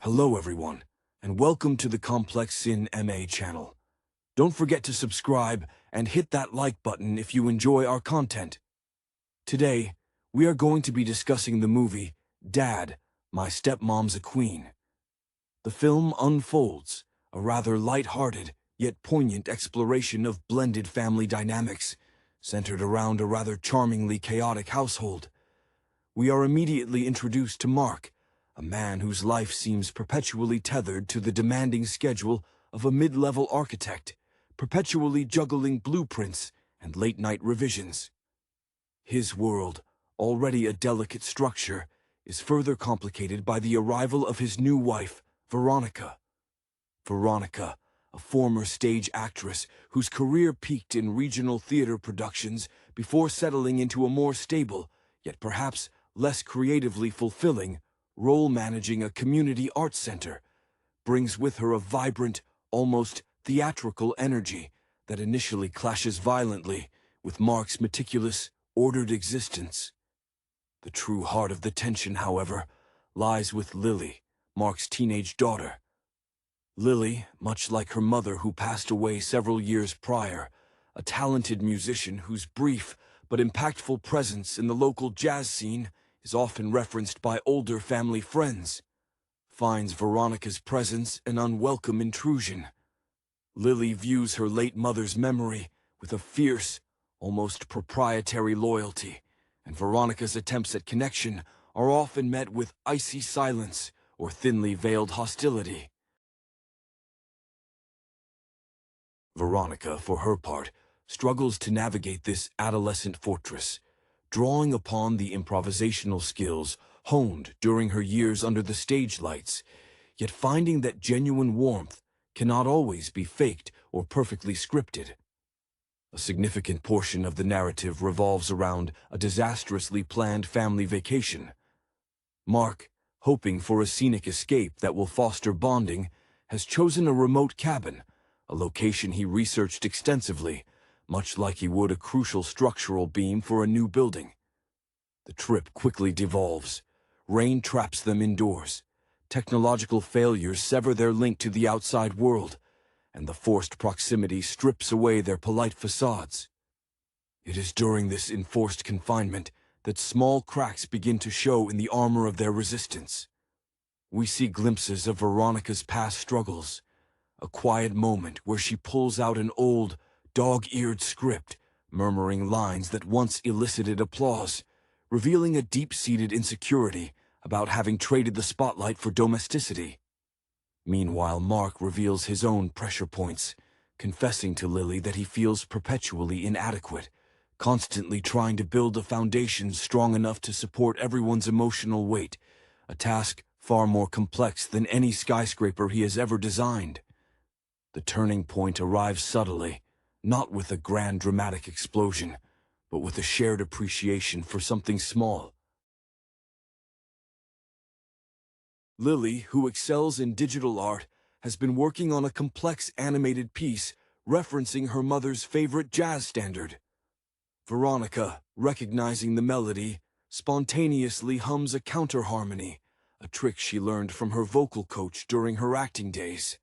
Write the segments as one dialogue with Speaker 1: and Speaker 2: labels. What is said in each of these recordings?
Speaker 1: Hello everyone, and welcome to the Complex Sin MA channel. Don't forget to subscribe and hit that like button if you enjoy our content. Today, we are going to be discussing the movie, Dad, My Stepmom's a Queen. The film unfolds a rather light-hearted, yet poignant exploration of blended family dynamics, centered around a rather charmingly chaotic household. We are immediately introduced to Mark, a man whose life seems perpetually tethered to the demanding schedule of a mid-level architect, perpetually juggling blueprints and late-night revisions. His world, already a delicate structure, is further complicated by the arrival of his new wife, Veronica. Veronica, a former stage actress whose career peaked in regional theater productions before settling into a more stable, yet perhaps less creatively fulfilling, role managing a community arts center, brings with her a vibrant, almost theatrical energy that initially clashes violently with Mark's meticulous, ordered existence. The true heart of the tension, however, lies with Lily, Mark's teenage daughter. Lily, much like her mother who passed away several years prior, a talented musician whose brief but impactful presence in the local jazz scene is often referenced by older family friends, finds Veronica's presence an unwelcome intrusion. Lily views her late mother's memory with a fierce, almost proprietary loyalty, and Veronica's attempts at connection are often met with icy silence or thinly veiled hostility. Veronica, for her part, struggles to navigate this adolescent fortress, drawing upon the improvisational skills honed during her years under the stage lights, yet finding that genuine warmth cannot always be faked or perfectly scripted. A significant portion of the narrative revolves around a disastrously planned family vacation. Mark, hoping for a scenic escape that will foster bonding, has chosen a remote cabin, a location he researched extensively, much like he would a crucial structural beam for a new building. The trip quickly devolves. Rain traps them indoors. Technological failures sever their link to the outside world, and the forced proximity strips away their polite facades. It is during this enforced confinement that small cracks begin to show in the armor of their resistance. We see glimpses of Veronica's past struggles, a quiet moment where she pulls out an old, dog-eared script, murmuring lines that once elicited applause, revealing a deep-seated insecurity about having traded the spotlight for domesticity. Meanwhile, Mark reveals his own pressure points, confessing to Lily that he feels perpetually inadequate, constantly trying to build a foundation strong enough to support everyone's emotional weight, a task far more complex than any skyscraper he has ever designed. The turning point arrives subtly, not with a grand dramatic explosion, but with a shared appreciation for something small. Lily, who excels in digital art, has been working on a complex animated piece referencing her mother's favorite jazz standard. Veronica, recognizing the melody, spontaneously hums a counter-harmony, a trick she learned from her vocal coach during her acting days.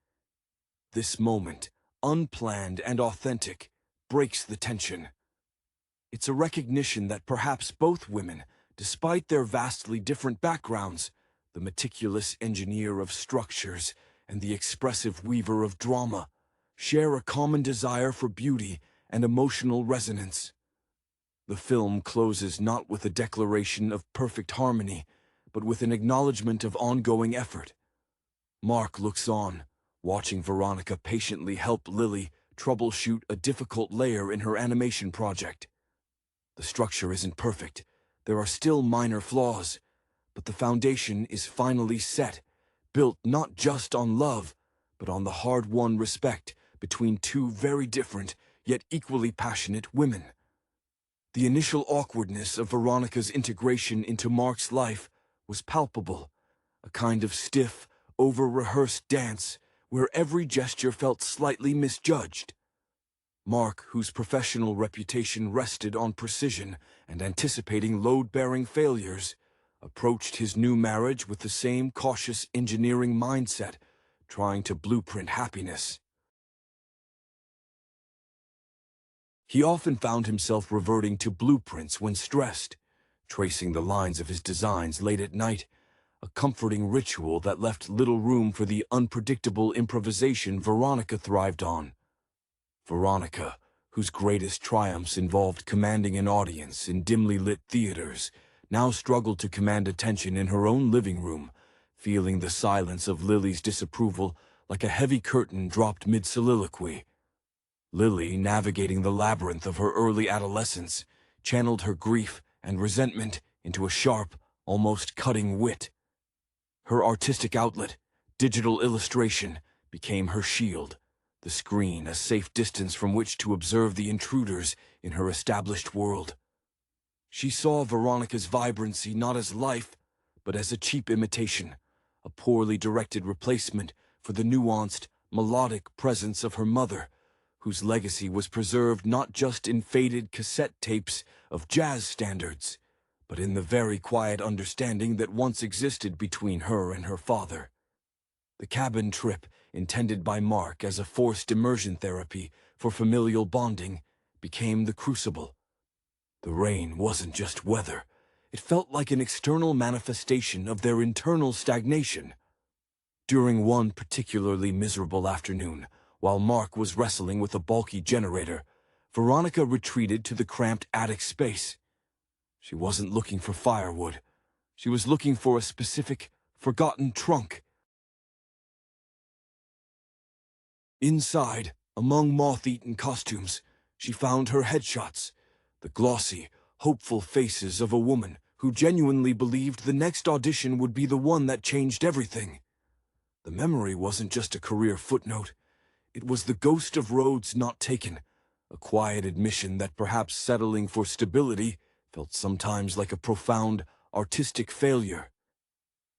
Speaker 1: This moment, unplanned and authentic, breaks the tension. It's a recognition that perhaps both women, despite their vastly different backgrounds, the meticulous engineer of structures and the expressive weaver of drama, share a common desire for beauty and emotional resonance. The film closes not with a declaration of perfect harmony, but with an acknowledgement of ongoing effort. Mark looks on, watching Veronica patiently help Lily troubleshoot a difficult layer in her animation project. The structure isn't perfect. There are still minor flaws, but the foundation is finally set, built not just on love, but on the hard-won respect between two very different, yet equally passionate women. The initial awkwardness of Veronica's integration into Mark's life was palpable, a kind of stiff, over-rehearsed dance where every gesture felt slightly misjudged. Mark, whose professional reputation rested on precision and anticipating load-bearing failures, approached his new marriage with the same cautious engineering mindset, trying to blueprint happiness. He often found himself reverting to blueprints when stressed, tracing the lines of his designs late at night, a comforting ritual that left little room for the unpredictable improvisation Veronica thrived on. Veronica, whose greatest triumphs involved commanding an audience in dimly lit theaters, now struggled to command attention in her own living room, feeling the silence of Lily's disapproval like a heavy curtain dropped mid-soliloquy. Lily, navigating the labyrinth of her early adolescence, channeled her grief and resentment into a sharp, almost cutting wit. Her artistic outlet, digital illustration, became her shield, the screen a safe distance from which to observe the intruders in her established world. She saw Veronica's vibrancy not as life, but as a cheap imitation, a poorly directed replacement for the nuanced, melodic presence of her mother, whose legacy was preserved not just in faded cassette tapes of jazz standards, but in the very quiet understanding that once existed between her and her father. The cabin trip, intended by Mark as a forced immersion therapy for familial bonding, became the crucible. The rain wasn't just weather. It felt like an external manifestation of their internal stagnation. During one particularly miserable afternoon, while Mark was wrestling with a bulky generator, Veronica retreated to the cramped attic space. She wasn't looking for firewood. She was looking for a specific, forgotten trunk. Inside, among moth-eaten costumes, she found her headshots, the glossy, hopeful faces of a woman who genuinely believed the next audition would be the one that changed everything. The memory wasn't just a career footnote. It was the ghost of roads not taken, a quiet admission that perhaps settling for stability felt sometimes like a profound, artistic failure.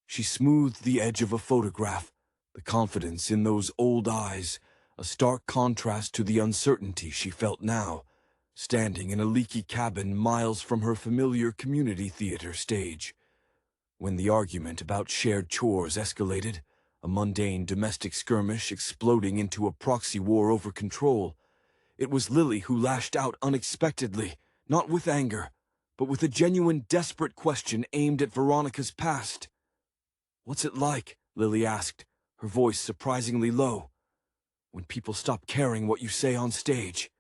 Speaker 1: She smoothed the edge of a photograph, the confidence in those old eyes, a stark contrast to the uncertainty she felt now, standing in a leaky cabin miles from her familiar community theater stage. When the argument about shared chores escalated, a mundane domestic skirmish exploding into a proxy war over control, it was Lily who lashed out unexpectedly, not with anger, but with a genuine, desperate question aimed at Veronica's past. "What's it like?" Lily asked, her voice surprisingly low. "When people stop caring what you say on stage?"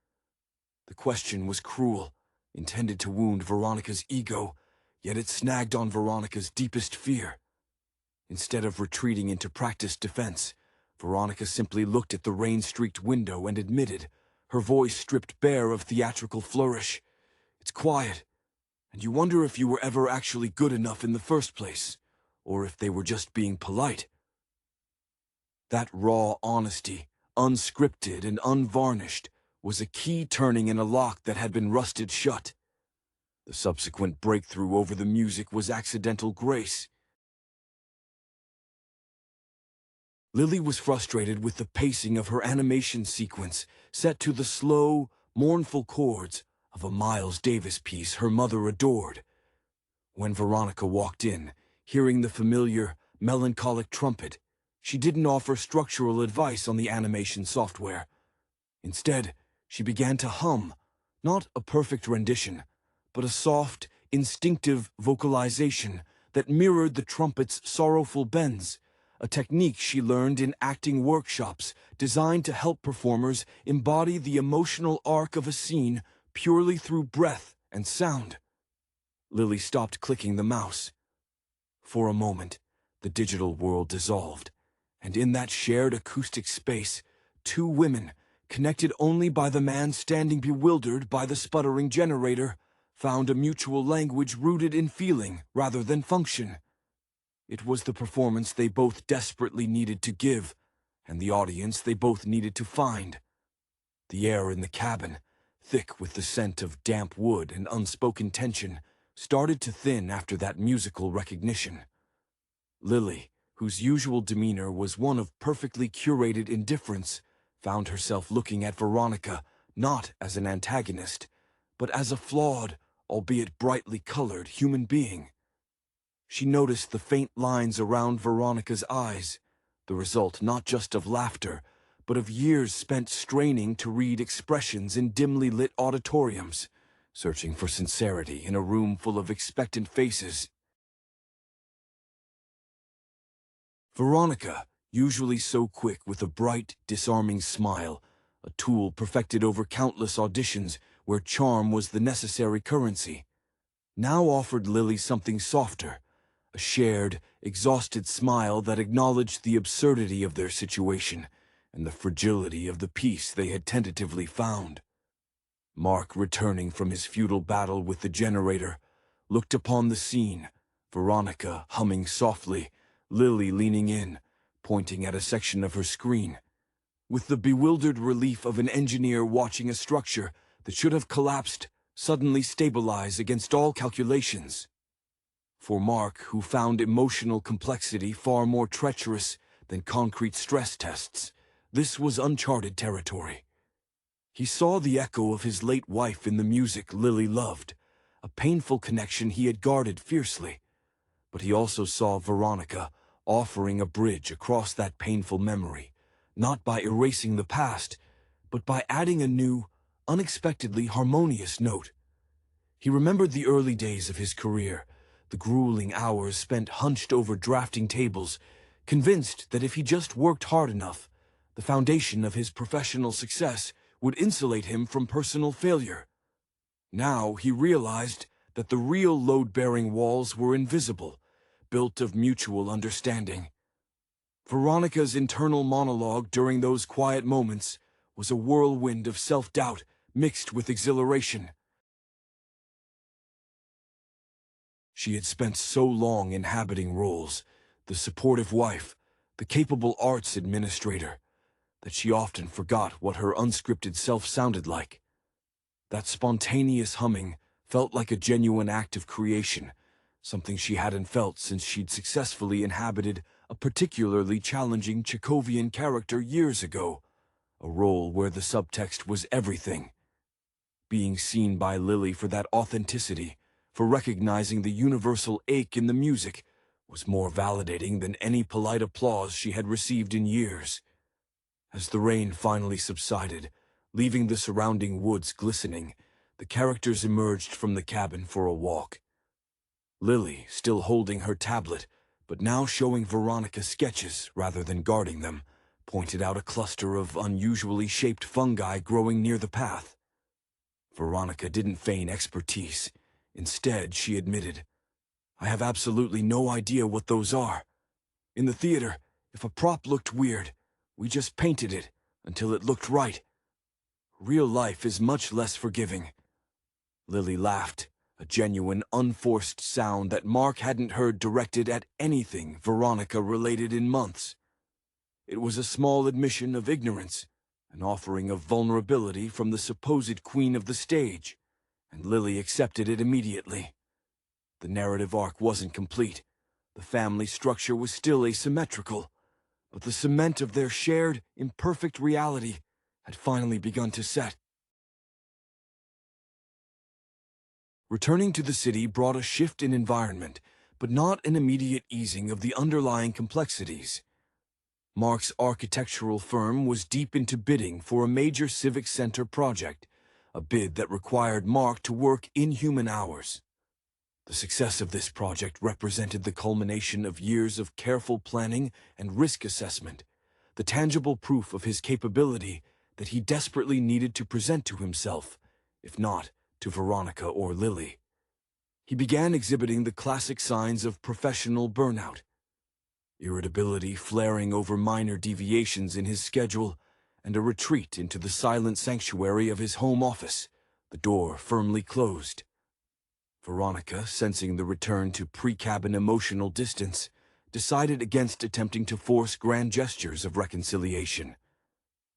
Speaker 1: The question was cruel, intended to wound Veronica's ego, yet it snagged on Veronica's deepest fear. Instead of retreating into practiced defense, Veronica simply looked at the rain-streaked window and admitted, her voice stripped bare of theatrical flourish, "It's quiet, and you wonder if you were ever actually good enough in the first place, or if they were just being polite." That raw honesty, unscripted and unvarnished, was a key turning in a lock that had been rusted shut. The subsequent breakthrough over the music was accidental grace. Lily was frustrated with the pacing of her animation sequence, set to the slow, mournful chords of a Miles Davis piece her mother adored. When Veronica walked in, hearing the familiar, melancholic trumpet, she didn't offer structural advice on the animation software. Instead, she began to hum, not a perfect rendition, but a soft, instinctive vocalization that mirrored the trumpet's sorrowful bends, a technique she learned in acting workshops designed to help performers embody the emotional arc of a scene purely through breath and sound. Lily stopped clicking the mouse. For a moment, the digital world dissolved, and in that shared acoustic space, two women, connected only by the man standing bewildered by the sputtering generator, found a mutual language rooted in feeling rather than function. It was the performance they both desperately needed to give, and the audience they both needed to find. The air in the cabin, thick with the scent of damp wood and unspoken tension, started to thin after that musical recognition. Lily, whose usual demeanor was one of perfectly curated indifference, found herself looking at Veronica not as an antagonist, but as a flawed, albeit brightly colored, human being. She noticed the faint lines around Veronica's eyes, the result not just of laughter, but of years spent straining to read expressions in dimly lit auditoriums, searching for sincerity in a room full of expectant faces. Veronica, usually so quick with a bright, disarming smile, a tool perfected over countless auditions where charm was the necessary currency, now offered Lily something softer, a shared, exhausted smile that acknowledged the absurdity of their situation and the fragility of the peace they had tentatively found. Mark, returning from his futile battle with the generator, looked upon the scene, Veronica humming softly, Lily leaning in, pointing at a section of her screen. With the bewildered relief of an engineer watching a structure that should have collapsed suddenly stabilize against all calculations. For Mark, who found emotional complexity far more treacherous than concrete stress tests, this was uncharted territory. He saw the echo of his late wife in the music Lily loved, a painful connection he had guarded fiercely. But he also saw Veronica offering a bridge across that painful memory, not by erasing the past, but by adding a new, unexpectedly harmonious note. He remembered the early days of his career, the grueling hours spent hunched over drafting tables, convinced that if he just worked hard enough, the foundation of his professional success would insulate him from personal failure. Now he realized that the real load-bearing walls were invisible, built of mutual understanding. Veronica's internal monologue during those quiet moments was a whirlwind of self-doubt mixed with exhilaration. She had spent so long inhabiting roles, the supportive wife, the capable arts administrator, that she often forgot what her unscripted self sounded like. That spontaneous humming felt like a genuine act of creation, something she hadn't felt since she'd successfully inhabited a particularly challenging Chekhovian character years ago, a role where the subtext was everything. Being seen by Lily for that authenticity, for recognizing the universal ache in the music, was more validating than any polite applause she had received in years. As the rain finally subsided, leaving the surrounding woods glistening, the characters emerged from the cabin for a walk. Lily, still holding her tablet, but now showing Veronica sketches rather than guarding them, pointed out a cluster of unusually shaped fungi growing near the path. Veronica didn't feign expertise. Instead, she admitted, "I have absolutely no idea what those are. In the theater, if a prop looked weird, we just painted it until it looked right. Real life is much less forgiving." Lily laughed, a genuine, unforced sound that Mark hadn't heard directed at anything Veronica related in months. It was a small admission of ignorance, an offering of vulnerability from the supposed queen of the stage, and Lily accepted it immediately. The narrative arc wasn't complete. The family structure was still asymmetrical, but the cement of their shared, imperfect reality had finally begun to set. Returning to the city brought a shift in environment, but not an immediate easing of the underlying complexities. Mark's architectural firm was deep into bidding for a major civic center project, a bid that required Mark to work inhuman hours. The success of this project represented the culmination of years of careful planning and risk assessment, the tangible proof of his capability that he desperately needed to present to himself, if not to Veronica or Lily. He began exhibiting the classic signs of professional burnout: irritability flaring over minor deviations in his schedule, and a retreat into the silent sanctuary of his home office, the door firmly closed. Veronica, sensing the return to pre-cabin emotional distance, decided against attempting to force grand gestures of reconciliation.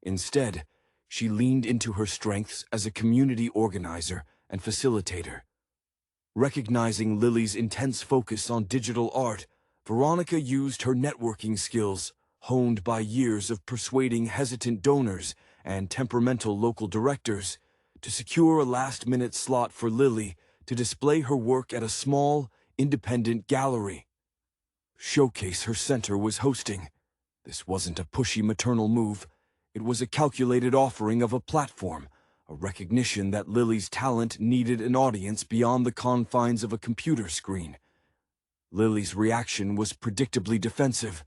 Speaker 1: Instead, she leaned into her strengths as a community organizer and facilitator. Recognizing Lily's intense focus on digital art, Veronica used her networking skills, honed by years of persuading hesitant donors and temperamental local directors, to secure a last-minute slot for Lily to display her work at a small, independent gallery showcase her center was hosting. This wasn't a pushy maternal move. It was a calculated offering of a platform, a recognition that Lily's talent needed an audience beyond the confines of a computer screen. Lily's reaction was predictably defensive.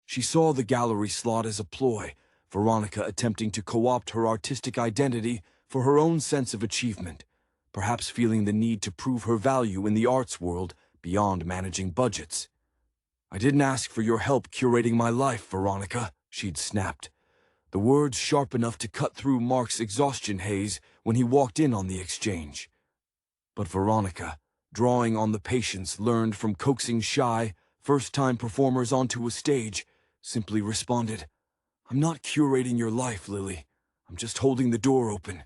Speaker 1: She saw the gallery slot as a ploy, Veronica attempting to co-opt her artistic identity for her own sense of achievement, perhaps feeling the need to prove her value in the arts world beyond managing budgets. "I didn't ask for your help curating my life, Veronica," she'd snapped, the words sharp enough to cut through Mark's exhaustion haze when he walked in on the exchange. But Veronica, drawing on the patience learned from coaxing shy, first-time performers onto a stage, simply responded, "I'm not curating your life, Lily. I'm just holding the door open.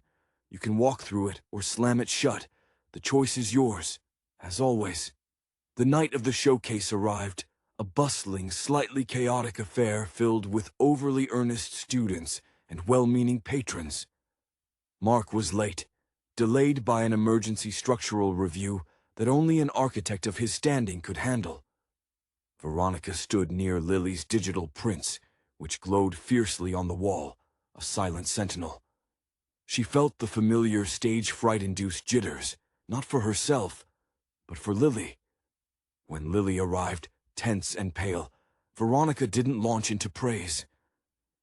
Speaker 1: You can walk through it or slam it shut. The choice is yours, as always." The night of the showcase arrived, a bustling, slightly chaotic affair filled with overly earnest students and well-meaning patrons. Mark was late, delayed by an emergency structural review that only an architect of his standing could handle. Veronica stood near Lily's digital prints, which glowed fiercely on the wall, a silent sentinel. She felt the familiar stage fright-induced jitters, not for herself, but for Lily. When Lily arrived, tense and pale, Veronica didn't launch into praise.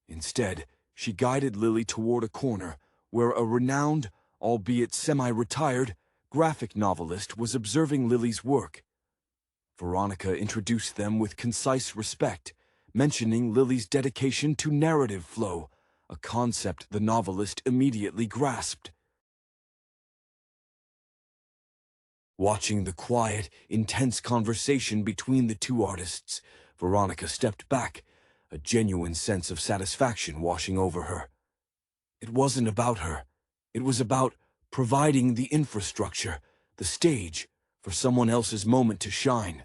Speaker 1: Instead, she guided Lily toward a corner where a renowned, albeit semi-retired, graphic novelist was observing Lily's work. Veronica introduced them with concise respect, mentioning Lily's dedication to narrative flow, a concept the novelist immediately grasped. Watching the quiet, intense conversation between the two artists, Veronica stepped back, a genuine sense of satisfaction washing over her. It wasn't about her. It was about providing the infrastructure, the stage, for someone else's moment to shine.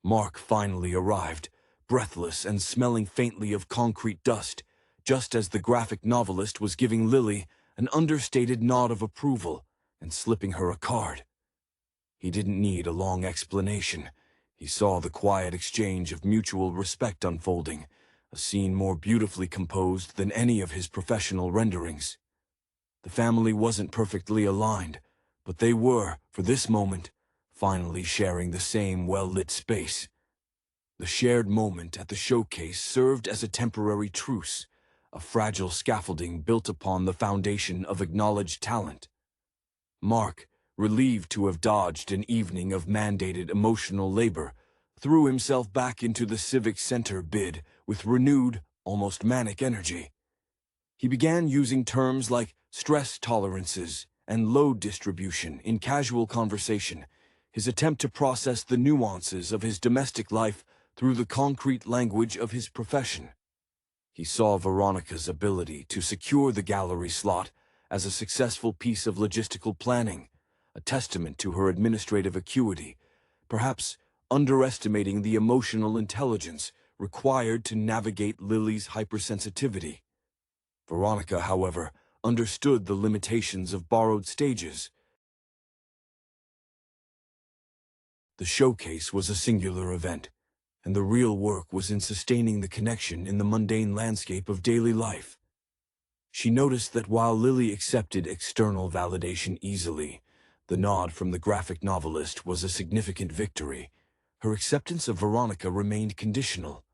Speaker 1: Mark finally arrived, breathless and smelling faintly of concrete dust, just as the graphic novelist was giving Lily an understated nod of approval and slipping her a card. He didn't need a long explanation. He saw the quiet exchange of mutual respect unfolding, a scene more beautifully composed than any of his professional renderings. The family wasn't perfectly aligned, but they were, for this moment, finally sharing the same well-lit space. The shared moment at the showcase served as a temporary truce, a fragile scaffolding built upon the foundation of acknowledged talent. Mark, relieved to have dodged an evening of mandated emotional labor, threw himself back into the Civic Center bid with renewed, almost manic energy. He began using terms like stress tolerances and load distribution in casual conversation, his attempt to process the nuances of his domestic life through the concrete language of his profession. He saw Veronica's ability to secure the gallery slot as a successful piece of logistical planning, a testament to her administrative acuity, perhaps underestimating the emotional intelligence required to navigate Lily's hypersensitivity. Veronica, however, understood the limitations of borrowed stages. The showcase was a singular event, and the real work was in sustaining the connection in the mundane landscape of daily life. She noticed that while Lily accepted external validation easily, the nod from the graphic novelist was a significant victory. Her acceptance of Veronica remained conditional.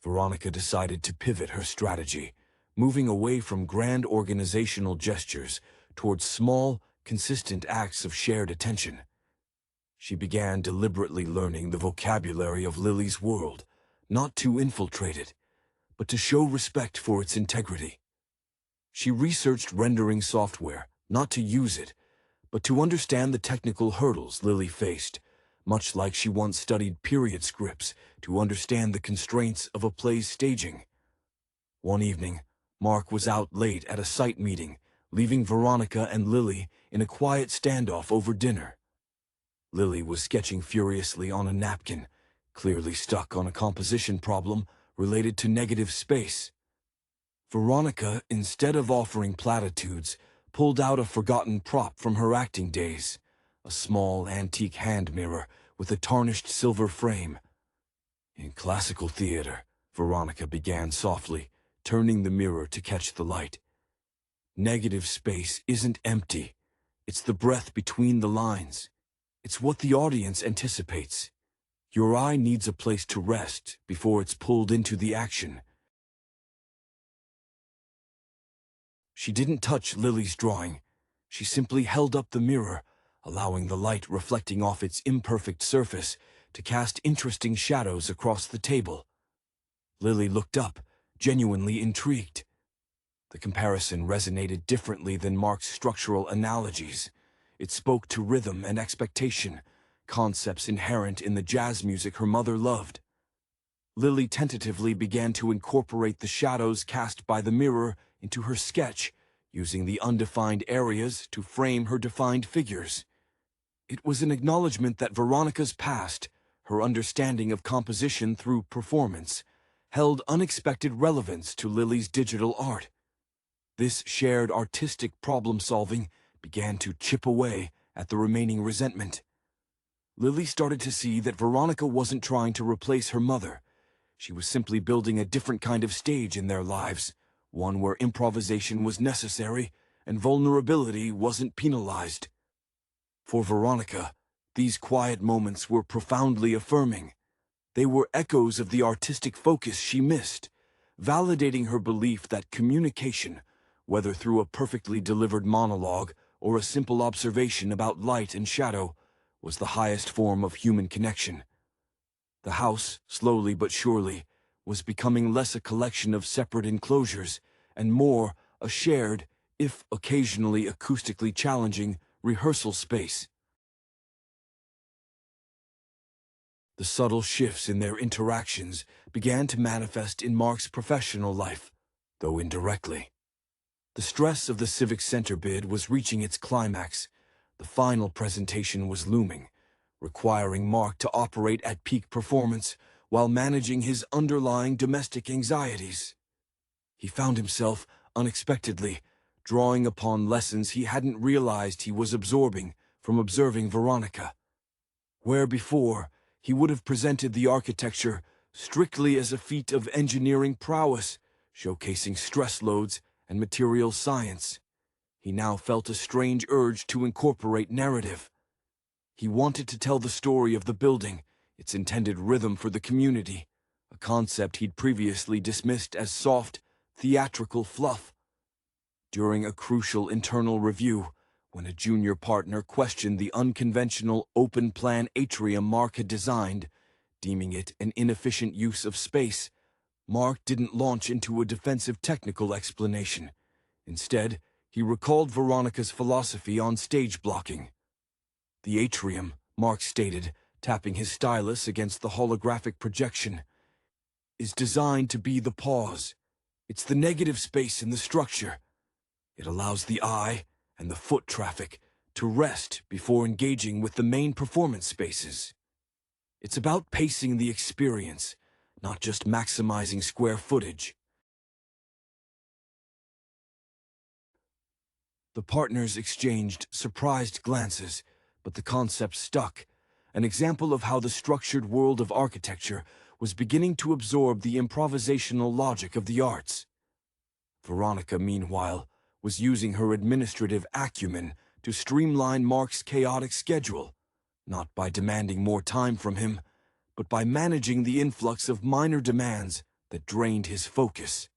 Speaker 1: Veronica decided to pivot her strategy, moving away from grand organizational gestures towards small, consistent acts of shared attention. She began deliberately learning the vocabulary of Lily's world, not to infiltrate it, but to show respect for its integrity. She researched rendering software, not to use it, but to understand the technical hurdles Lily faced, much like she once studied period scripts to understand the constraints of a play's staging. One evening, Mark was out late at a site meeting, leaving Veronica and Lily in a quiet standoff over dinner. Lily was sketching furiously on a napkin, clearly stuck on a composition problem related to negative space. Veronica, instead of offering platitudes, pulled out a forgotten prop from her acting days, a small antique hand mirror with a tarnished silver frame. In classical theater, Veronica began softly, turning the mirror to catch the light. Negative space isn't empty. It's the breath between the lines. It's what the audience anticipates. Your eye needs a place to rest before it's pulled into the action. She didn't touch Lily's drawing. She simply held up the mirror, allowing the light reflecting off its imperfect surface to cast interesting shadows across the table. Lily looked up, genuinely intrigued. The comparison resonated differently than Mark's structural analogies. It spoke to rhythm and expectation, concepts inherent in the jazz music her mother loved. Lily tentatively began to incorporate the shadows cast by the mirror into her sketch, using the undefined areas to frame her defined figures. It was an acknowledgement that Veronica's past, her understanding of composition through performance, held unexpected relevance to Lily's digital art. This shared artistic problem-solving began to chip away at the remaining resentment. Lily started to see that Veronica wasn't trying to replace her mother. She was simply building a different kind of stage in their lives, one where improvisation was necessary and vulnerability wasn't penalized. For Veronica, these quiet moments were profoundly affirming. They were echoes of the artistic focus she missed, validating her belief that communication, whether through a perfectly delivered monologue or a simple observation about light and shadow, was the highest form of human connection. The house, slowly but surely, was becoming less a collection of separate enclosures and more a shared, if occasionally acoustically challenging, rehearsal space. The subtle shifts in their interactions began to manifest in Mark's professional life, though indirectly. The stress of the Civic Center bid was reaching its climax. The final presentation was looming, requiring Mark to operate at peak performance while managing his underlying domestic anxieties. He found himself, unexpectedly, drawing upon lessons he hadn't realized he was absorbing from observing Veronica. Where before, he would have presented the architecture strictly as a feat of engineering prowess, showcasing stress loads and material science, he now felt a strange urge to incorporate narrative. He wanted to tell the story of the building, its intended rhythm for the community, a concept he'd previously dismissed as soft, theatrical fluff. During a crucial internal review, when a junior partner questioned the unconventional open-plan atrium Mark had designed, deeming it an inefficient use of space, Mark didn't launch into a defensive technical explanation. Instead, he recalled Veronica's philosophy on stage blocking. The atrium, Mark stated, tapping his stylus against the holographic projection, is designed to be the pause. It's the negative space in the structure. It allows the eye and the foot traffic to rest before engaging with the main performance spaces. It's about pacing the experience, not just maximizing square footage. The partners exchanged surprised glances, but the concept stuck, an example of how the structured world of architecture was beginning to absorb the improvisational logic of the arts. Veronica, meanwhile, was using her administrative acumen to streamline Mark's chaotic schedule, not by demanding more time from him, but by managing the influx of minor demands that drained his focus.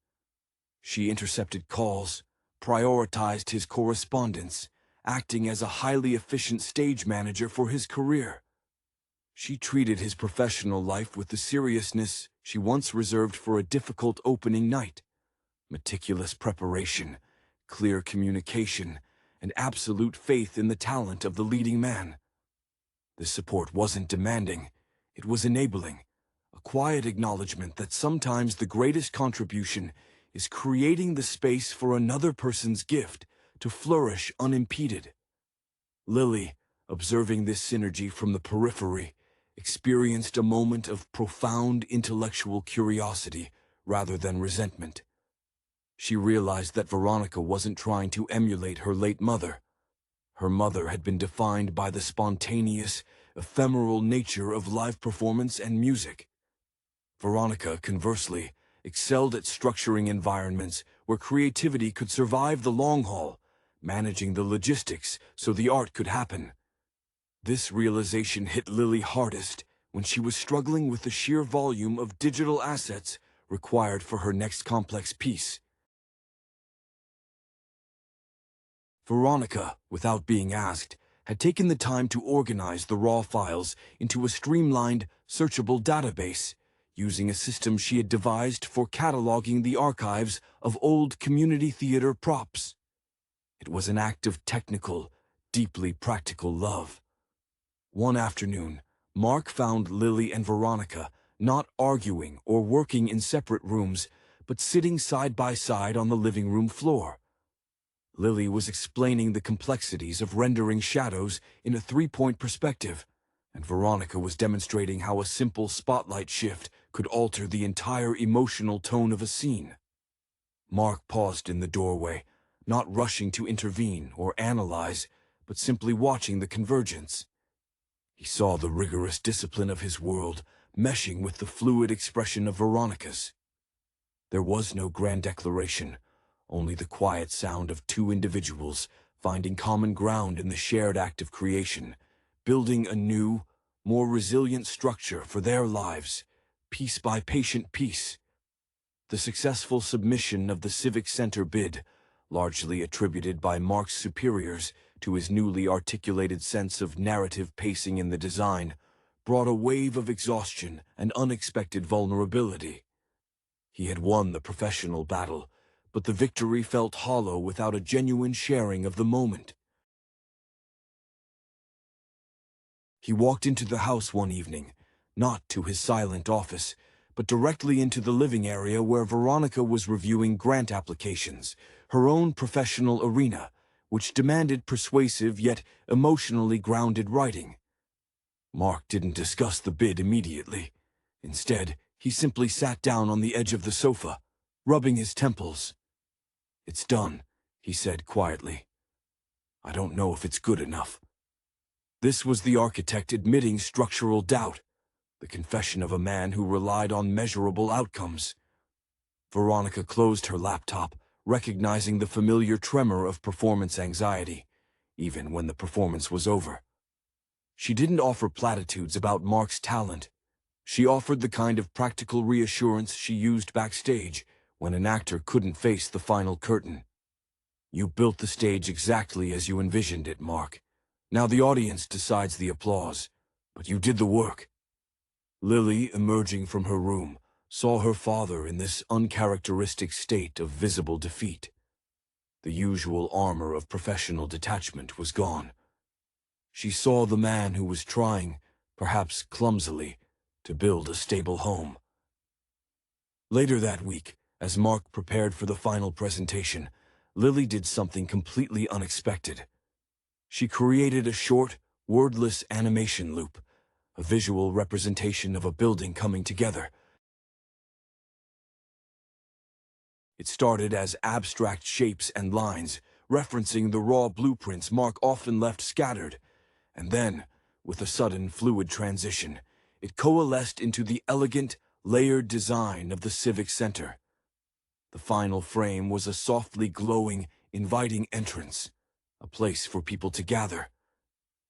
Speaker 1: She intercepted calls, prioritized his correspondence, acting as a highly efficient stage manager for his career. She treated his professional life with the seriousness she once reserved for a difficult opening night. Meticulous preparation, clear communication, and absolute faith in the talent of the leading man. This support wasn't demanding, it was enabling, a quiet acknowledgement that sometimes the greatest contribution is creating the space for another person's gift to flourish unimpeded. Lily, observing this synergy from the periphery, experienced a moment of profound intellectual curiosity rather than resentment. She realized that Veronica wasn't trying to emulate her late mother. Her mother had been defined by the spontaneous, ephemeral nature of live performance and music. Veronica, conversely, excelled at structuring environments where creativity could survive the long haul, managing the logistics so the art could happen. This realization hit Lily hardest when she was struggling with the sheer volume of digital assets required for her next complex piece. Veronica, without being asked, had taken the time to organize the raw files into a streamlined, searchable database, using a system she had devised for cataloging the archives of old community theater props. It was an act of technical, deeply practical love. One afternoon, Mark found Lily and Veronica not arguing or working in separate rooms, but sitting side by side on the living room floor. Lily was explaining the complexities of rendering shadows in a three-point perspective, and Veronica was demonstrating how a simple spotlight shift could alter the entire emotional tone of a scene. Mark paused in the doorway, not rushing to intervene or analyze, but simply watching the convergence. He saw the rigorous discipline of his world meshing with the fluid expression of Veronica's. There was no grand declaration, only the quiet sound of two individuals finding common ground in the shared act of creation, building a new, more resilient structure for their lives, piece by patient piece. The successful submission of the Civic Center bid, largely attributed by Mark's superiors to his newly articulated sense of narrative pacing in the design, brought a wave of exhaustion and unexpected vulnerability. He had won the professional battle, but the victory felt hollow without a genuine sharing of the moment. He walked into the house one evening, not to his silent office, but directly into the living area where Veronica was reviewing grant applications, her own professional arena, which demanded persuasive yet emotionally grounded writing. Mark didn't discuss the bid immediately. Instead, he simply sat down on the edge of the sofa, rubbing his temples. "It's done," he said quietly. "I don't know if it's good enough." This was the architect admitting structural doubt, the confession of a man who relied on measurable outcomes. Veronica closed her laptop, recognizing the familiar tremor of performance anxiety, even when the performance was over. She didn't offer platitudes about Mark's talent. She offered the kind of practical reassurance she used backstage when an actor couldn't face the final curtain. "You built the stage exactly as you envisioned it, Mark. Now the audience decides the applause, but you did the work." Lily, emerging from her room, saw her father in this uncharacteristic state of visible defeat. The usual armor of professional detachment was gone. She saw the man who was trying, perhaps clumsily, to build a stable home. Later that week, as Mark prepared for the final presentation, Lily did something completely unexpected. She created a short, wordless animation loop, a visual representation of a building coming together. It started as abstract shapes and lines, referencing the raw blueprints Mark often left scattered, and then, with a sudden fluid transition, it coalesced into the elegant, layered design of the Civic Center. The final frame was a softly glowing, inviting entrance, a place for people to gather.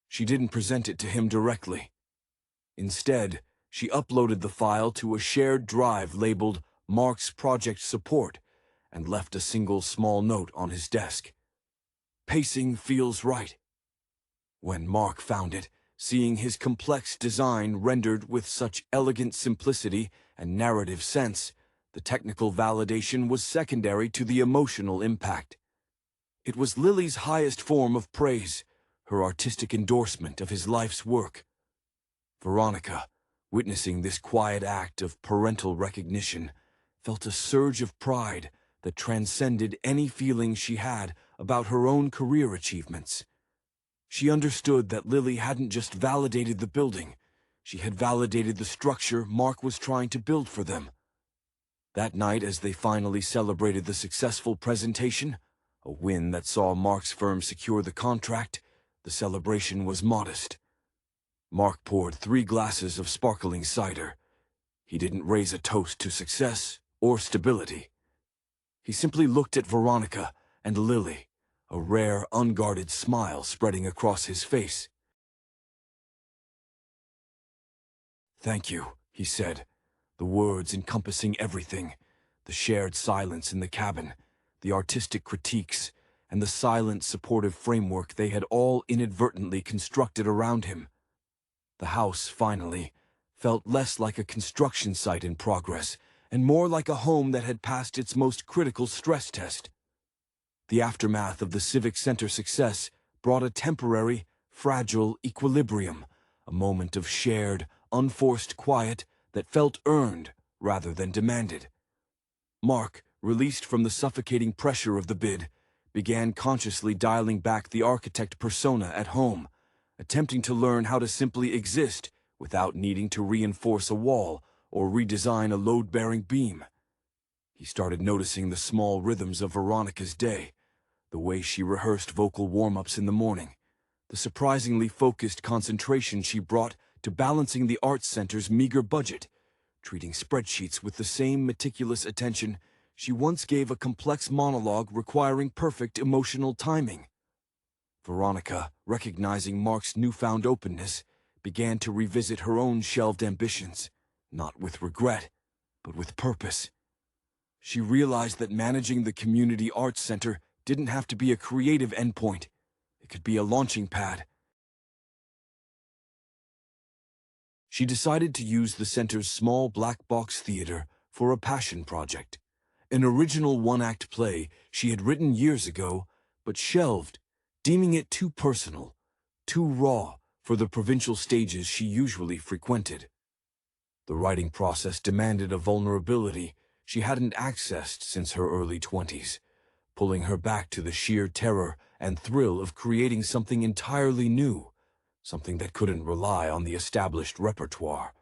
Speaker 1: She didn't present it to him directly. Instead, she uploaded the file to a shared drive labeled Mark's Project Support and left a single small note on his desk. "Pacing feels right." When Mark found it, seeing his complex design rendered with such elegant simplicity and narrative sense, the technical validation was secondary to the emotional impact. It was Lily's highest form of praise, her artistic endorsement of his life's work. Veronica, witnessing this quiet act of parental recognition, felt a surge of pride that transcended any feeling she had about her own career achievements. She understood that Lily hadn't just validated the building, she had validated the structure Mark was trying to build for them. That night, as they finally celebrated the successful presentation, a win that saw Mark's firm secure the contract, the celebration was modest. Mark poured 3 glasses of sparkling cider. He didn't raise a toast to success or stability. He simply looked at Veronica and Lily, a rare, unguarded smile spreading across his face. "Thank you," he said, the words encompassing everything: the shared silence in the cabin, the artistic critiques, and the silent, supportive framework they had all inadvertently constructed around him. The house, finally, felt less like a construction site in progress and more like a home that had passed its most critical stress test. The aftermath of the Civic Center success brought a temporary, fragile equilibrium, a moment of shared, unforced quiet that felt earned rather than demanded. Mark, released from the suffocating pressure of the bid, began consciously dialing back the architect persona at home, attempting to learn how to simply exist without needing to reinforce a wall or redesign a load-bearing beam. He started noticing the small rhythms of Veronica's day, the way she rehearsed vocal warm-ups in the morning, the surprisingly focused concentration she brought to balancing the Arts Center's meager budget, treating spreadsheets with the same meticulous attention she once gave a complex monologue requiring perfect emotional timing. Veronica, recognizing Mark's newfound openness, began to revisit her own shelved ambitions, not with regret, but with purpose. She realized that managing the Community Arts Center didn't have to be a creative endpoint. It could be a launching pad. She decided to use the center's small black box theater for a passion project, an original one-act play she had written years ago, but shelved, deeming it too personal, too raw for the provincial stages she usually frequented. The writing process demanded a vulnerability she hadn't accessed since her early 20s, pulling her back to the sheer terror and thrill of creating something entirely new, something that couldn't rely on the established repertoire.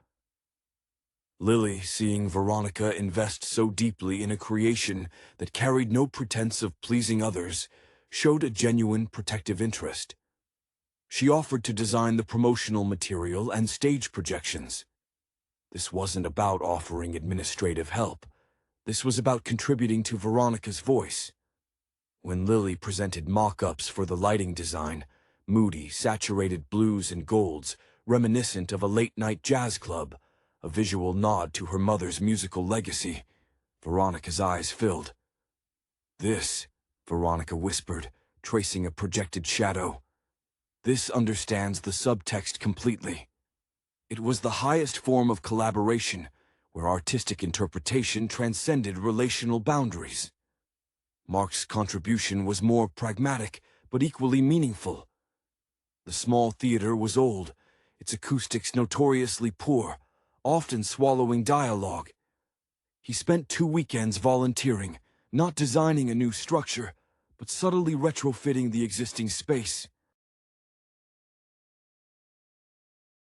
Speaker 1: Lily, seeing Veronica invest so deeply in a creation that carried no pretense of pleasing others, showed a genuine protective interest. She offered to design the promotional material and stage projections. This wasn't about offering administrative help. This was about contributing to Veronica's voice. When Lily presented mock-ups for the lighting design, moody, saturated blues and golds, reminiscent of a late-night jazz club, a visual nod to her mother's musical legacy, Veronica's eyes filled. "This," Veronica whispered, tracing a projected shadow. "This understands the subtext completely." It was the highest form of collaboration, where artistic interpretation transcended relational boundaries. Mark's contribution was more pragmatic, but equally meaningful. The small theater was old, its acoustics notoriously poor, often swallowing dialogue. He spent 2 weekends volunteering, not designing a new structure, but subtly retrofitting the existing space.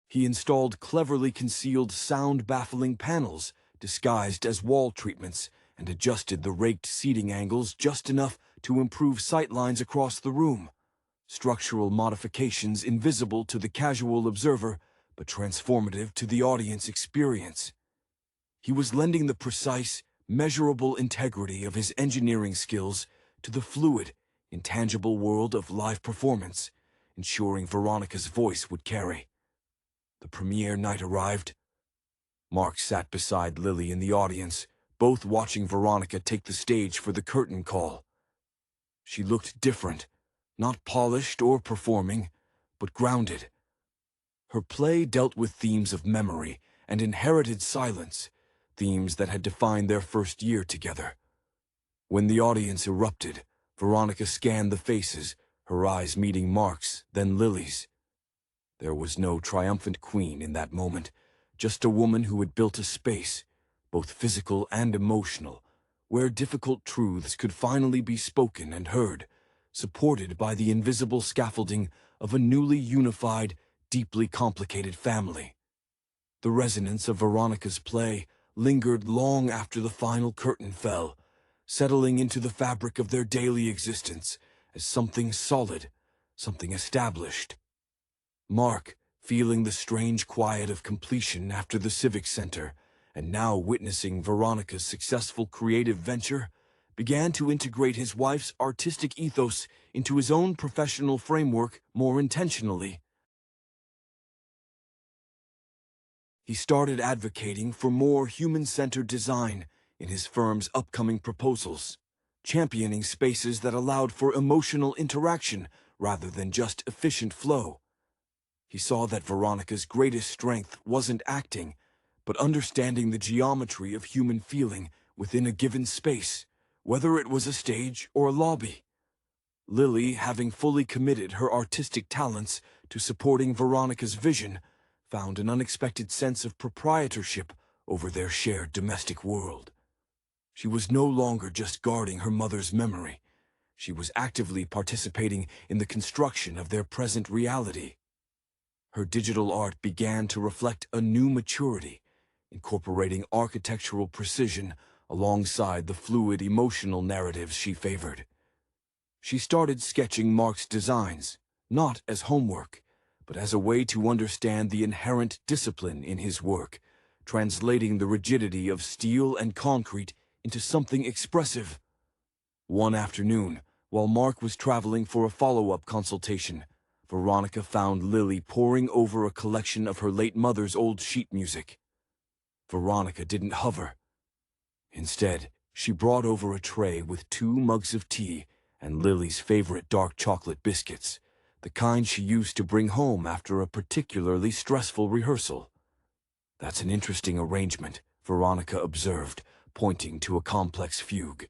Speaker 1: He installed cleverly concealed sound-baffling panels, disguised as wall treatments, and adjusted the raked seating angles just enough to improve sightlines across the room. Structural modifications invisible to the casual observer, but transformative to the audience experience. He was lending the precise, measurable integrity of his engineering skills to the fluid, intangible world of live performance, ensuring Veronica's voice would carry. The premiere night arrived. Mark sat beside Lily in the audience, both watching Veronica take the stage for the curtain call. She looked different, not polished or performing, but grounded. Her play dealt with themes of memory and inherited silence, themes that had defined their first year together. When the audience erupted, Veronica scanned the faces, her eyes meeting Mark's, then Lily's. There was no triumphant queen in that moment, just a woman who had built a space, both physical and emotional, where difficult truths could finally be spoken and heard, supported by the invisible scaffolding of a newly unified, deeply complicated family. The resonance of Veronica's play lingered long after the final curtain fell, settling into the fabric of their daily existence as something solid, something established. Mark, feeling the strange quiet of completion after the Civic Center, and now witnessing Veronica's successful creative venture, began to integrate his wife's artistic ethos into his own professional framework more intentionally. He started advocating for more human-centered design in his firm's upcoming proposals, championing spaces that allowed for emotional interaction rather than just efficient flow. He saw that Veronica's greatest strength wasn't acting, but understanding the geometry of human feeling within a given space, whether it was a stage or a lobby. Lily, having fully committed her artistic talents to supporting Veronica's vision, found an unexpected sense of proprietorship over their shared domestic world. She was no longer just guarding her mother's memory. She was actively participating in the construction of their present reality. Her digital art began to reflect a new maturity, incorporating architectural precision alongside the fluid emotional narratives she favored. She started sketching Mark's designs, not as homework, but as a way to understand the inherent discipline in his work, translating the rigidity of steel and concrete into something expressive. One afternoon, while Mark was traveling for a follow-up consultation, Veronica found Lily poring over a collection of her late mother's old sheet music. Veronica didn't hover. Instead, she brought over a tray with 2 mugs of tea and Lily's favorite dark chocolate biscuits, the kind she used to bring home after a particularly stressful rehearsal. "That's an interesting arrangement," Veronica observed, pointing to a complex fugue.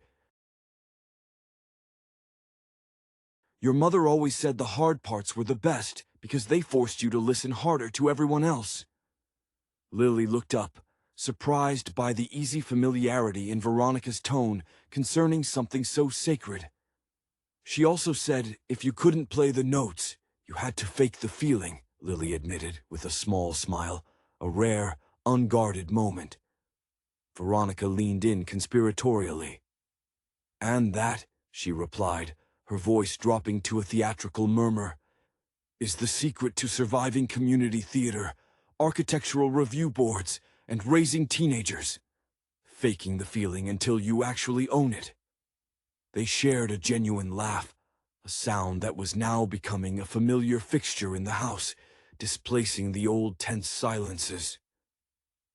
Speaker 1: "Your mother always said the hard parts were the best because they forced you to listen harder to everyone else." Lily looked up, surprised by the easy familiarity in Veronica's tone concerning something so sacred. "She also said if you couldn't play the notes, you had to fake the feeling," Lily admitted with a small smile, a rare, unguarded moment. Veronica leaned in conspiratorially. "And that," she replied, her voice dropping to a theatrical murmur, "is the secret to surviving community theater, architectural review boards, and raising teenagers. Faking the feeling until you actually own it." They shared a genuine laugh, a sound that was now becoming a familiar fixture in the house, displacing the old tense silences.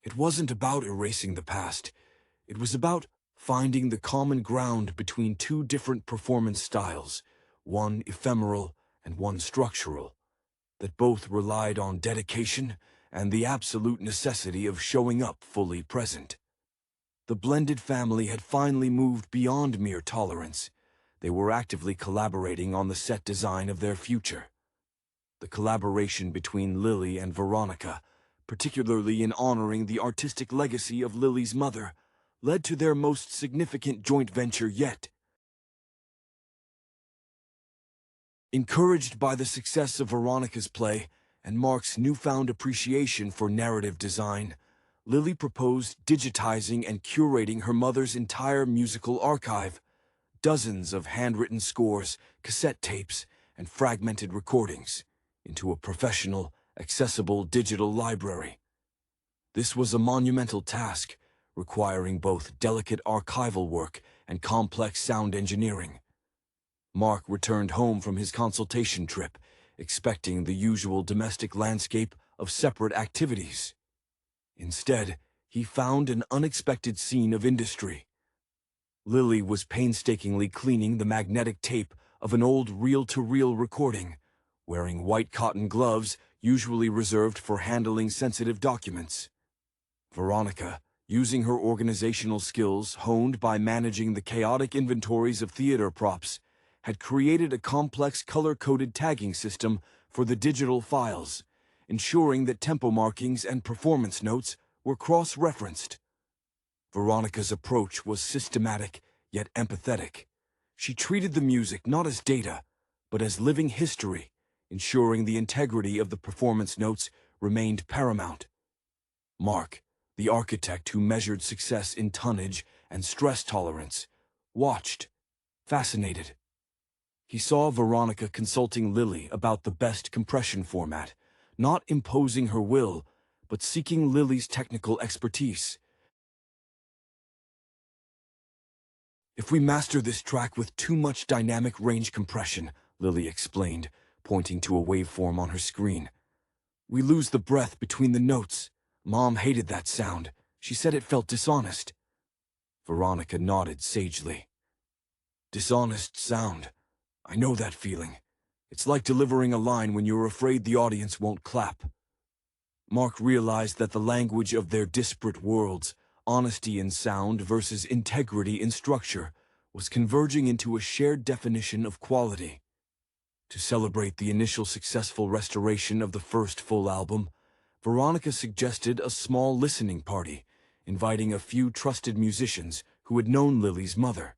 Speaker 1: It wasn't about erasing the past. It was about finding the common ground between 2 different performance styles, one ephemeral and one structural, that both relied on dedication and the absolute necessity of showing up fully present. The blended family had finally moved beyond mere tolerance. They were actively collaborating on the set design of their future. The collaboration between Lily and Veronica, particularly in honoring the artistic legacy of Lily's mother, led to their most significant joint venture yet. Encouraged by the success of Veronica's play and Mark's newfound appreciation for narrative design, Lily proposed digitizing and curating her mother's entire musical archive, dozens of handwritten scores, cassette tapes, and fragmented recordings, into a professional, accessible digital library. This was a monumental task, requiring both delicate archival work and complex sound engineering. Mark returned home from his consultation trip, expecting the usual domestic landscape of separate activities. Instead, he found an unexpected scene of industry. Lily was painstakingly cleaning the magnetic tape of an old reel-to-reel recording, wearing white cotton gloves usually reserved for handling sensitive documents. Veronica, using her organizational skills honed by managing the chaotic inventories of theater props, had created a complex color-coded tagging system for the digital files, ensuring that tempo markings and performance notes were cross-referenced. Veronica's approach was systematic yet empathetic. She treated the music not as data, but as living history, ensuring the integrity of the performance notes remained paramount. Mark, The architect who measured success in tonnage and stress tolerance watched, fascinated. He saw Veronica consulting Lily about the best compression format, not imposing her will, but seeking Lily's technical expertise. "If we master this track with too much dynamic range compression," Lily explained, pointing to a waveform on her screen, "we lose the breath between the notes. Mom hated that sound. She said it felt dishonest." Veronica nodded sagely. "Dishonest sound. I know that feeling. It's like delivering a line when you're afraid the audience won't clap." Mark realized that the language of their disparate worlds, honesty in sound versus integrity in structure, was converging into a shared definition of quality. To celebrate the initial successful restoration of the first full album, Veronica suggested a small listening party, inviting a few trusted musicians who had known Lily's mother.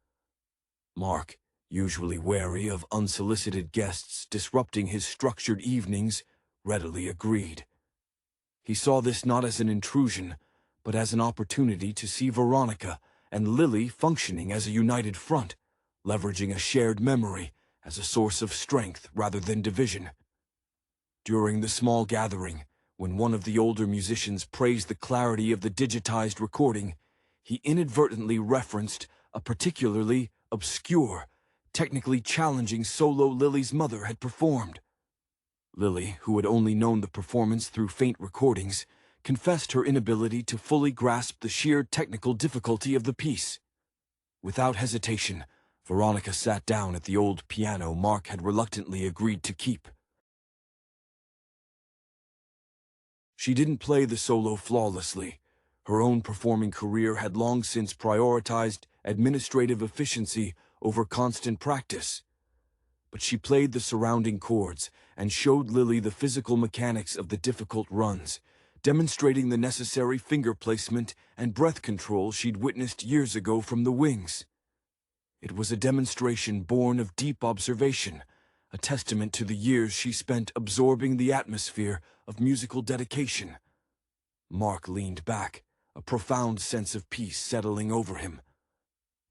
Speaker 1: Mark, usually wary of unsolicited guests disrupting his structured evenings, readily agreed. He saw this not as an intrusion, but as an opportunity to see Veronica and Lily functioning as a united front, leveraging a shared memory as a source of strength rather than division. During the small gathering, when one of the older musicians praised the clarity of the digitized recording, he inadvertently referenced a particularly obscure, technically challenging solo Lily's mother had performed. Lily, who had only known the performance through faint recordings, confessed her inability to fully grasp the sheer technical difficulty of the piece. Without hesitation, Veronica sat down at the old piano Mark had reluctantly agreed to keep. She didn't play the solo flawlessly. Her own performing career had long since prioritized administrative efficiency over constant practice. But she played the surrounding chords and showed Lily the physical mechanics of the difficult runs, demonstrating the necessary finger placement and breath control she'd witnessed years ago from the wings. It was a demonstration born of deep observation, a testament to the years she spent absorbing the atmosphere of musical dedication. Mark leaned back, a profound sense of peace settling over him.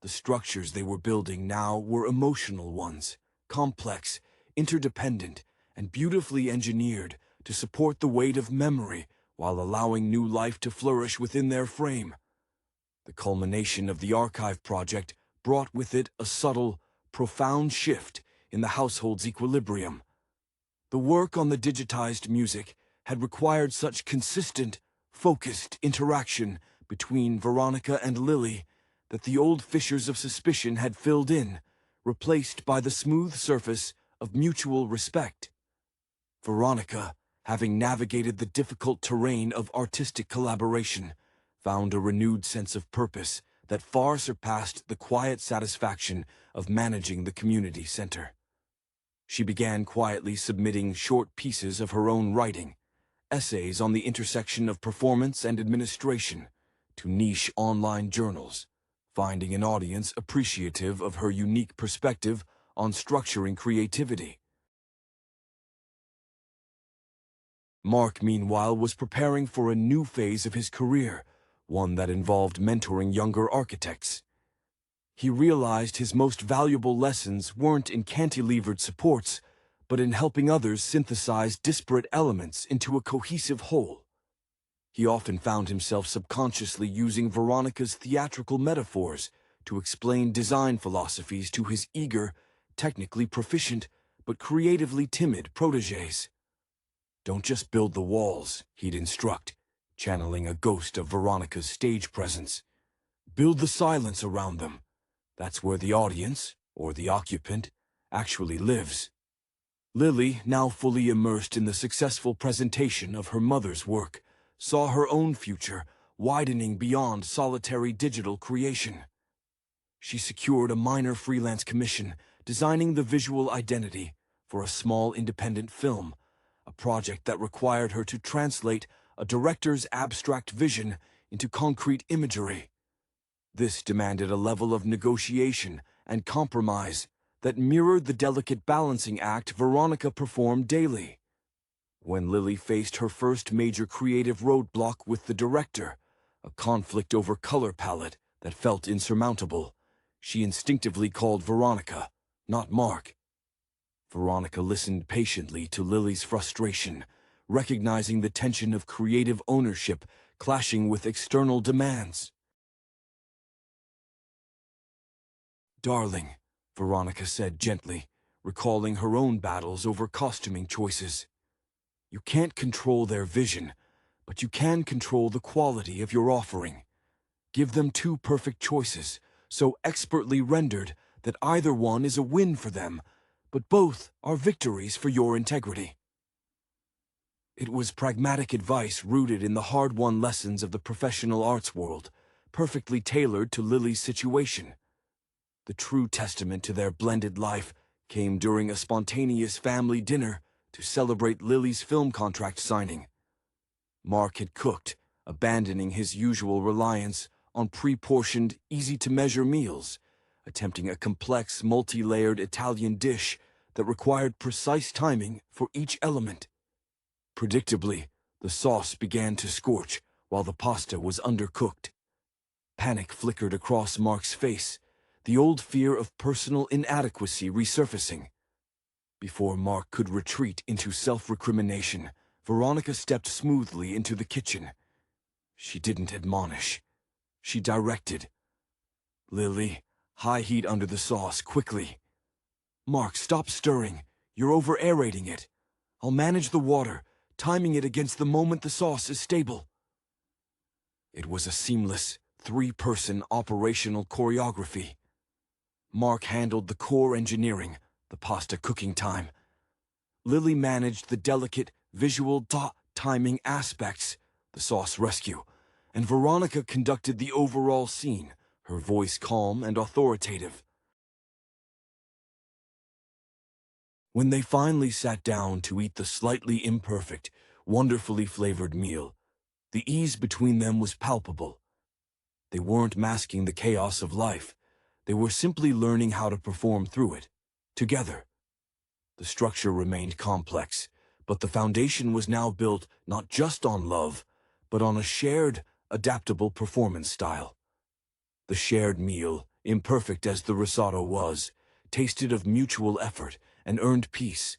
Speaker 1: The structures they were building now were emotional ones, complex, interdependent, and beautifully engineered to support the weight of memory while allowing new life to flourish within their frame. The culmination of the archive project brought with it a subtle, profound shift in the household's equilibrium. The work on the digitized music had required such consistent, focused interaction between Veronica and Lily that the old fissures of suspicion had filled in, replaced by the smooth surface of mutual respect. Veronica, having navigated the difficult terrain of artistic collaboration, found a renewed sense of purpose that far surpassed the quiet satisfaction of managing the community center. She began quietly submitting short pieces of her own writing, essays on the intersection of performance and administration, to niche online journals, finding an audience appreciative of her unique perspective on structuring creativity. Mark, meanwhile, was preparing for a new phase of his career, one that involved mentoring younger architects. He realized his most valuable lessons weren't in cantilevered supports, but in helping others synthesize disparate elements into a cohesive whole. He often found himself subconsciously using Veronica's theatrical metaphors to explain design philosophies to his eager, technically proficient, but creatively timid protégés. "Don't just build the walls," he'd instruct, channeling a ghost of Veronica's stage presence. "Build the silence around them. That's where the audience, or the occupant, actually lives." Lily, now fully immersed in the successful presentation of her mother's work, saw her own future widening beyond solitary digital creation. She secured a minor freelance commission designing the visual identity for a small independent film, a project that required her to translate a director's abstract vision into concrete imagery. This demanded a level of negotiation and compromise that mirrored the delicate balancing act Veronica performed daily. When Lily faced her first major creative roadblock with the director, a conflict over color palette that felt insurmountable. She instinctively called Veronica, not Mark. Veronica listened patiently to Lily's frustration, recognizing the tension of creative ownership clashing with external demands. "Darling," Veronica said gently, recalling her own battles over costuming choices. "You can't control their vision, but you can control the quality of your offering. Give them two perfect choices, so expertly rendered that either one is a win for them, but both are victories for your integrity." It was pragmatic advice rooted in the hard-won lessons of the professional arts world, perfectly tailored to Lily's situation. The true testament to their blended life came during a spontaneous family dinner to celebrate Lily's film contract signing. Mark had cooked, abandoning his usual reliance on pre-portioned, easy-to-measure meals, attempting a complex, multi-layered Italian dish that required precise timing for each element. Predictably, the sauce began to scorch while the pasta was undercooked. Panic flickered across Mark's face, the old fear of personal inadequacy resurfacing. Before Mark could retreat into self-recrimination, Veronica stepped smoothly into the kitchen. She didn't admonish. She directed. "Lily, high heat under the sauce, quickly." "Mark, stop stirring. You're over-aerating it. I'll manage the water, timing it against the moment the sauce is stable." It was a seamless, three-person operational choreography. Mark handled the core engineering, the pasta cooking time. Lily managed the delicate, visual timing aspects, the sauce rescue, and Veronica conducted the overall scene, her voice calm and authoritative. When they finally sat down to eat the slightly imperfect, wonderfully flavored meal, the ease between them was palpable. They weren't masking the chaos of life. They were simply learning how to perform through it, together. The structure remained complex, but the foundation was now built not just on love, but on a shared, adaptable performance style. The shared meal, imperfect as the risotto was, tasted of mutual effort and earned peace.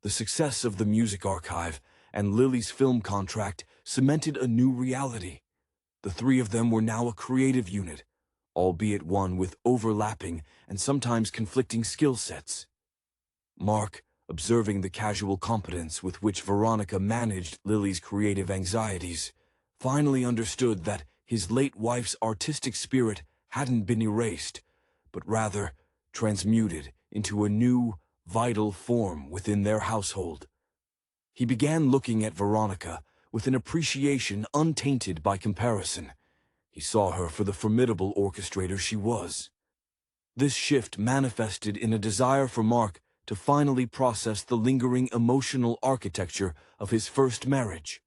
Speaker 1: The success of the music archive and Lily's film contract cemented a new reality. The three of them were now a creative unit, albeit one with overlapping and sometimes conflicting skill sets. Mark, observing the casual competence with which Veronica managed Lily's creative anxieties, finally understood that his late wife's artistic spirit hadn't been erased, but rather transmuted into a new, vital form within their household. He began looking at Veronica with an appreciation untainted by comparison. He saw her for the formidable orchestrator she was. This shift manifested in a desire for Mark to finally process the lingering emotional architecture of his first marriage.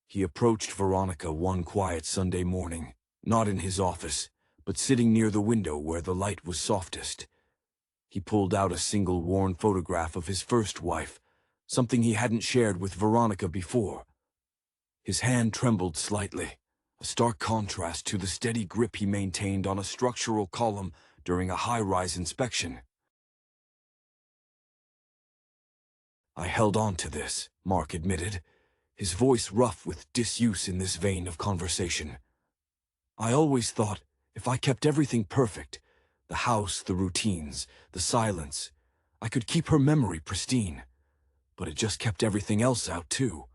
Speaker 1: He approached Veronica one quiet Sunday morning, not in his office, but sitting near the window where the light was softest. He pulled out a single worn photograph of his first wife, something he hadn't shared with Veronica before. His hand trembled slightly, a stark contrast to the steady grip he maintained on a structural column during a high-rise inspection. "I held on to this," Mark admitted, his voice rough with disuse in this vein of conversation. "I always thought if I kept everything perfect, the house, the routines, the silence, I could keep her memory pristine. But it just kept everything else out, too."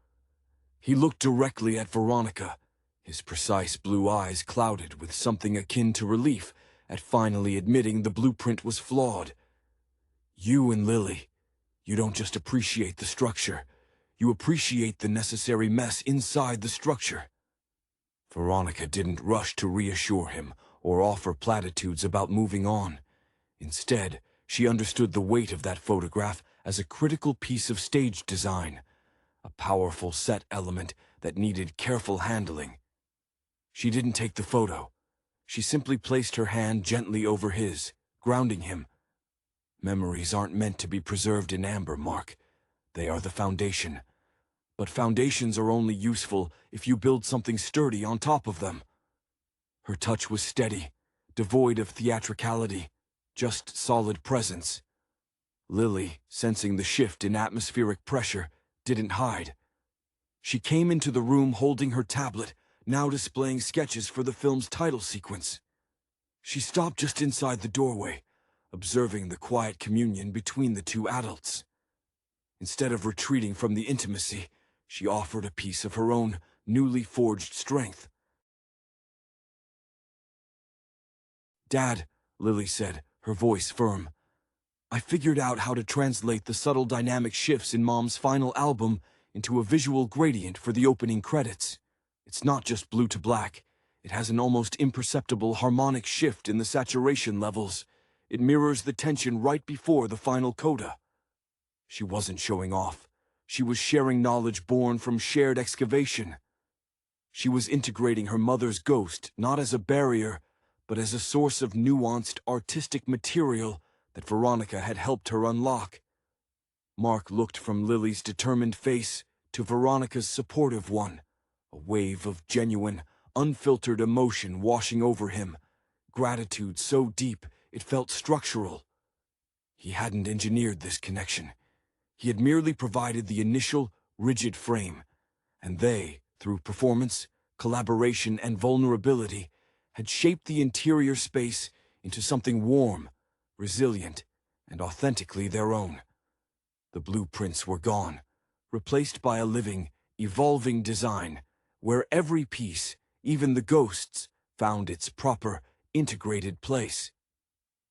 Speaker 1: He looked directly at Veronica, his precise blue eyes clouded with something akin to relief at finally admitting the blueprint was flawed. "You and Lily, you don't just appreciate the structure, you appreciate the necessary mess inside the structure." Veronica didn't rush to reassure him or offer platitudes about moving on. Instead, she understood the weight of that photograph as a critical piece of stage design, a powerful set element that needed careful handling. She didn't take the photo. She simply placed her hand gently over his, grounding him. "Memories aren't meant to be preserved in amber, Mark. They are the foundation. But foundations are only useful if you build something sturdy on top of them. Her touch was steady, devoid of theatricality, just solid presence. Lily, sensing the shift in atmospheric pressure, didn't hide. She came into the room holding her tablet, now displaying sketches for the film's title sequence. She stopped just inside the doorway, observing the quiet communion between the two adults. Instead of retreating from the intimacy, she offered a piece of her own newly forged strength. "Dad," Lily said, her voice firm, "I figured out how to translate the subtle dynamic shifts in Mom's final album into a visual gradient for the opening credits. It's not just blue to black. It has an almost imperceptible harmonic shift in the saturation levels. It mirrors the tension right before the final coda." She wasn't showing off. She was sharing knowledge born from shared excavation. She was integrating her mother's ghost not as a barrier, but as a source of nuanced artistic material that Veronica had helped her unlock. Mark looked from Lily's determined face to Veronica's supportive one, a wave of genuine, unfiltered emotion washing over him, gratitude so deep it felt structural. He hadn't engineered this connection. He had merely provided the initial, rigid frame, and they, through performance, collaboration, and vulnerability, had shaped the interior space into something warm, resilient, and authentically their own. The blueprints were gone, replaced by a living, evolving design, where every piece, even the ghosts, found its proper, integrated place.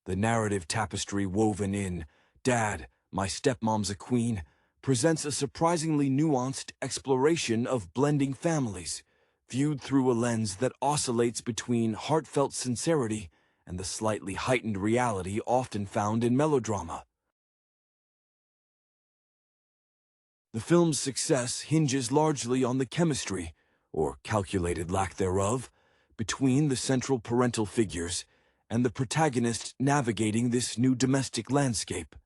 Speaker 1: The narrative tapestry woven in "Dad, My Stepmom's a Queen" presents a surprisingly nuanced exploration of blending families, viewed through a lens that oscillates between heartfelt sincerity and the slightly heightened reality often found in melodrama. The film's success hinges largely on the chemistry, or calculated lack thereof, between the central parental figures and the protagonist navigating this new domestic landscape.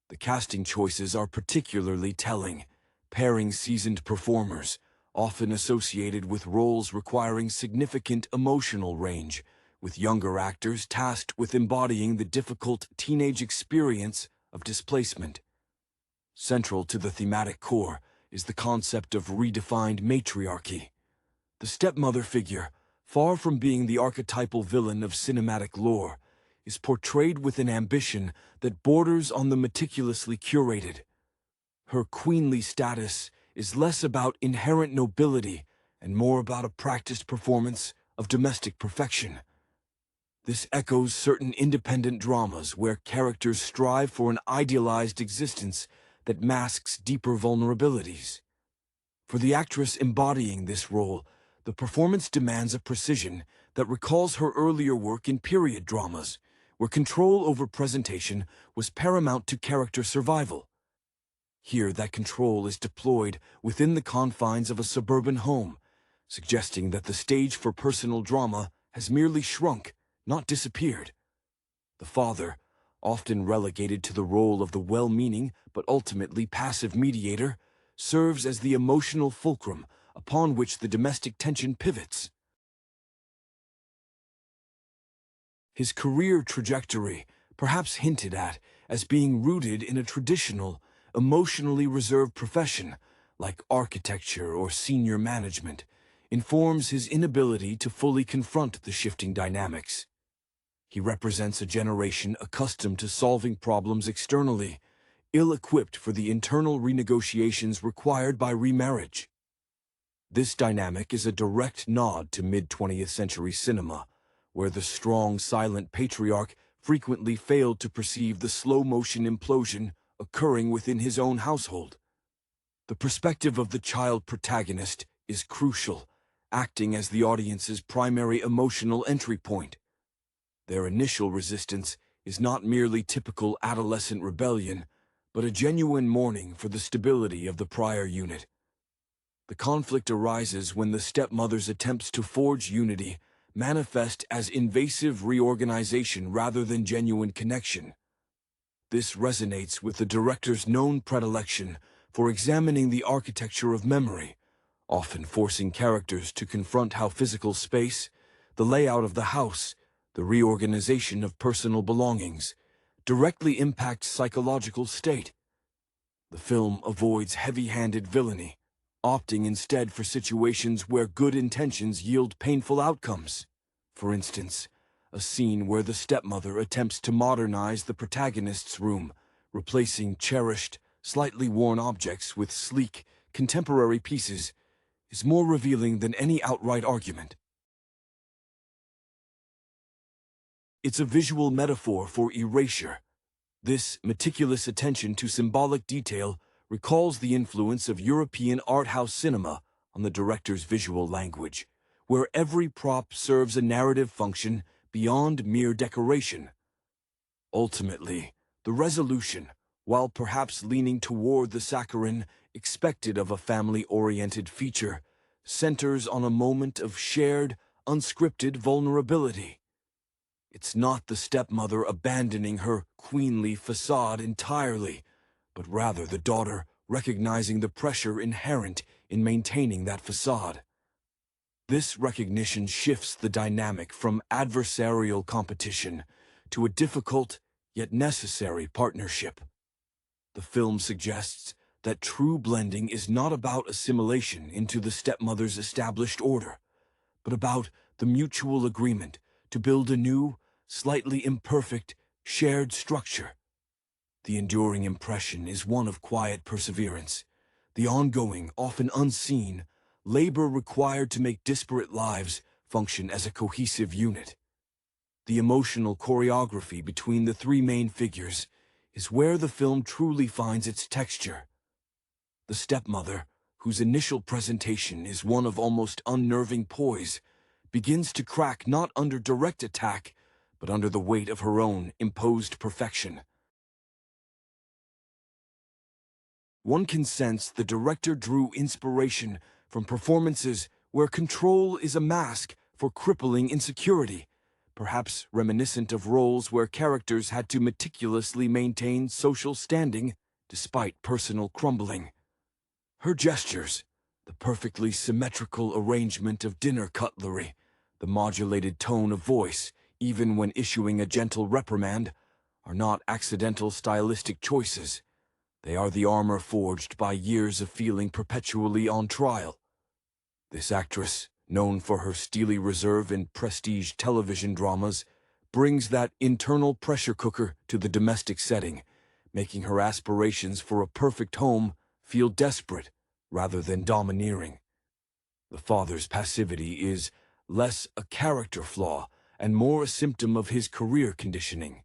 Speaker 1: The casting choices are particularly telling, pairing seasoned performers, often associated with roles requiring significant emotional range, with younger actors tasked with embodying the difficult teenage experience of displacement. Central to the thematic core is the concept of redefined matriarchy. The stepmother figure, far from being the archetypal villain of cinematic lore, is portrayed with an ambition that borders on the meticulously curated. Her queenly status is less about inherent nobility and more about a practiced performance of domestic perfection. This echoes certain independent dramas where characters strive for an idealized existence that masks deeper vulnerabilities. For the actress embodying this role, the performance demands a precision that recalls her earlier work in period dramas, where control over presentation was paramount to character survival. Here, that control is deployed within the confines of a suburban home, suggesting that the stage for personal drama has merely shrunk, not disappeared. The father, often relegated to the role of the well-meaning but ultimately passive mediator, serves as the emotional fulcrum upon which the domestic tension pivots. His career trajectory, perhaps hinted at as being rooted in a traditional, emotionally reserved profession, like architecture or senior management, informs his inability to fully confront the shifting dynamics. He represents a generation accustomed to solving problems externally, ill-equipped for the internal renegotiations required by remarriage. This dynamic is a direct nod to mid-20th century cinema, where the strong, silent patriarch frequently failed to perceive the slow-motion implosion occurring within his own household. The perspective of the child protagonist is crucial, acting as the audience's primary emotional entry point. Their initial resistance is not merely typical adolescent rebellion, but a genuine mourning for the stability of the prior unit. The conflict arises when the stepmother's attempts to forge unity manifest as invasive reorganization rather than genuine connection. This resonates with the director's known predilection for examining the architecture of memory, often forcing characters to confront how physical space, the layout of the house, the reorganization of personal belongings, directly impacts psychological state. The film avoids heavy-handed villainy, opting instead for situations where good intentions yield painful outcomes. For instance, a scene where the stepmother attempts to modernize the protagonist's room, replacing cherished, slightly worn objects with sleek, contemporary pieces, is more revealing than any outright argument. It's a visual metaphor for erasure. This meticulous attention to symbolic detail recalls the influence of European art house cinema on the director's visual language, where every prop serves a narrative function beyond mere decoration. Ultimately, the resolution, while perhaps leaning toward the saccharine expected of a family-oriented feature, centers on a moment of shared, unscripted vulnerability. It's not the stepmother abandoning her queenly facade entirely, but rather the daughter recognizing the pressure inherent in maintaining that facade. This recognition shifts the dynamic from adversarial competition to a difficult yet necessary partnership. The film suggests that true blending is not about assimilation into the stepmother's established order, but about the mutual agreement to build a new, slightly imperfect, shared structure. The enduring impression is one of quiet perseverance, the ongoing, often unseen, labor required to make disparate lives function as a cohesive unit. The emotional choreography between the three main figures is where the film truly finds its texture. The stepmother, whose initial presentation is one of almost unnerving poise, begins to crack not under direct attack, but under the weight of her own imposed perfection. One can sense the director drew inspiration from performances where control is a mask for crippling insecurity, perhaps reminiscent of roles where characters had to meticulously maintain social standing despite personal crumbling. Her gestures, the perfectly symmetrical arrangement of dinner cutlery, the modulated tone of voice, even when issuing a gentle reprimand, are not accidental stylistic choices. They are the armor forged by years of feeling perpetually on trial. This actress, known for her steely reserve in prestige television dramas, brings that internal pressure cooker to the domestic setting, making her aspirations for a perfect home feel desperate rather than domineering. The father's passivity is less a character flaw and more a symptom of his career conditioning.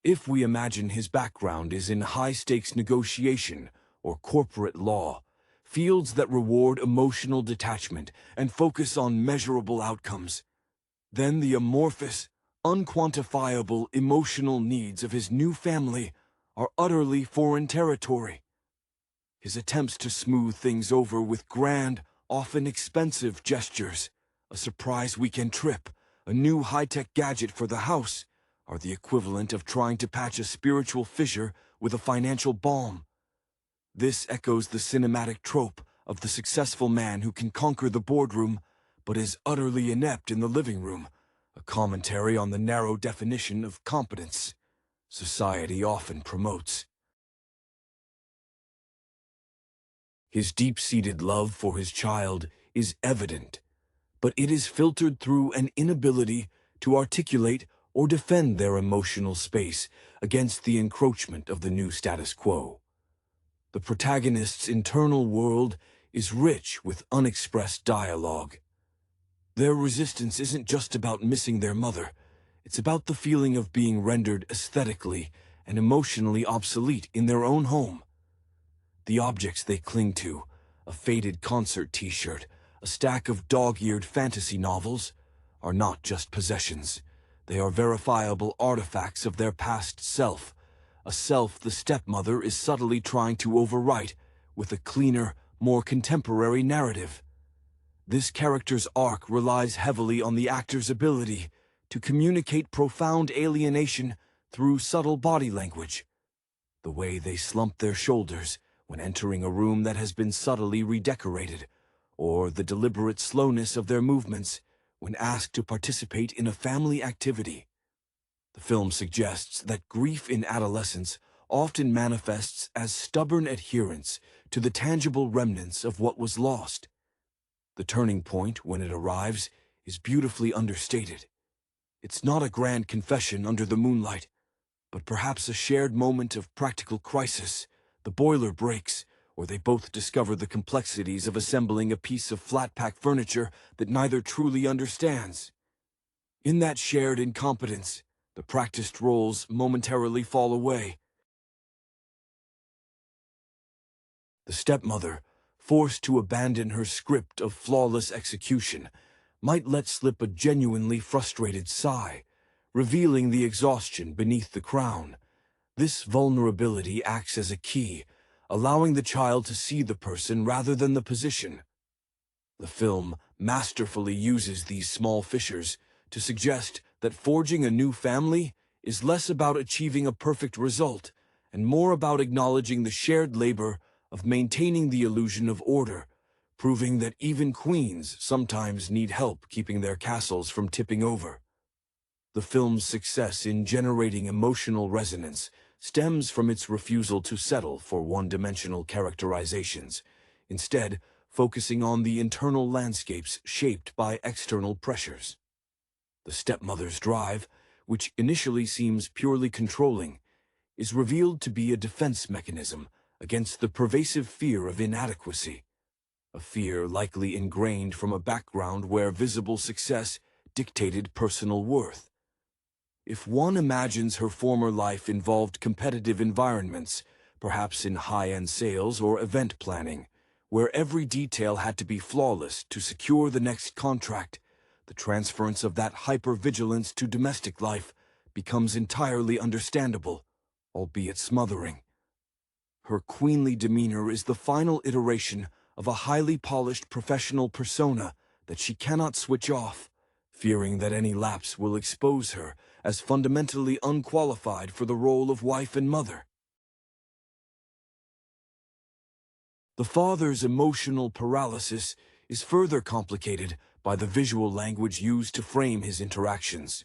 Speaker 1: If we imagine his background is in high-stakes negotiation or corporate law, fields that reward emotional detachment and focus on measurable outcomes, then the amorphous, unquantifiable emotional needs of his new family are utterly foreign territory. His attempts to smooth things over with grand, often expensive gestures, a surprise weekend trip, a new high-tech gadget for the house, are the equivalent of trying to patch a spiritual fissure with a financial balm. This echoes the cinematic trope of the successful man who can conquer the boardroom, but is utterly inept in the living room, a commentary on the narrow definition of competence society often promotes. His deep-seated love for his child is evident, but it is filtered through an inability to articulate or defend their emotional space against the encroachment of the new status quo. The protagonist's internal world is rich with unexpressed dialogue. Their resistance isn't just about missing their mother, it's about the feeling of being rendered aesthetically and emotionally obsolete in their own home. The objects they cling to, a faded concert t-shirt, a stack of dog-eared fantasy novels, are not just possessions. They are verifiable artifacts of their past self, a self the stepmother is subtly trying to overwrite with a cleaner, more contemporary narrative. This character's arc relies heavily on the actor's ability to communicate profound alienation through subtle body language. The way they slump their shoulders when entering a room that has been subtly redecorated, or the deliberate slowness of their movements when asked to participate in a family activity. The film suggests that grief in adolescence often manifests as stubborn adherence to the tangible remnants of what was lost. The turning point, when it arrives, is beautifully understated. It's not a grand confession under the moonlight, but perhaps a shared moment of practical crisis. The boiler breaks, or they both discover the complexities of assembling a piece of flat-pack furniture that neither truly understands. In that shared incompetence, the practiced roles momentarily fall away. The stepmother, forced to abandon her script of flawless execution, might let slip a genuinely frustrated sigh, revealing the exhaustion beneath the crown. This vulnerability acts as a key, allowing the child to see the person rather than the position. The film masterfully uses these small fissures to suggest that forging a new family is less about achieving a perfect result and more about acknowledging the shared labor of maintaining the illusion of order, proving that even queens sometimes need help keeping their castles from tipping over. The film's success in generating emotional resonance stems from its refusal to settle for one-dimensional characterizations, instead focusing on the internal landscapes shaped by external pressures. The stepmother's drive, which initially seems purely controlling, is revealed to be a defense mechanism against the pervasive fear of inadequacy, a fear likely ingrained from a background where visible success dictated personal worth. If one imagines her former life involved competitive environments, perhaps in high-end sales or event planning, where every detail had to be flawless to secure the next contract, the transference of that hypervigilance to domestic life becomes entirely understandable, albeit smothering. Her queenly demeanor is the final iteration of a highly polished professional persona that she cannot switch off, fearing that any lapse will expose her as fundamentally unqualified for the role of wife and mother. The father's emotional paralysis is further complicated by the visual language used to frame his interactions.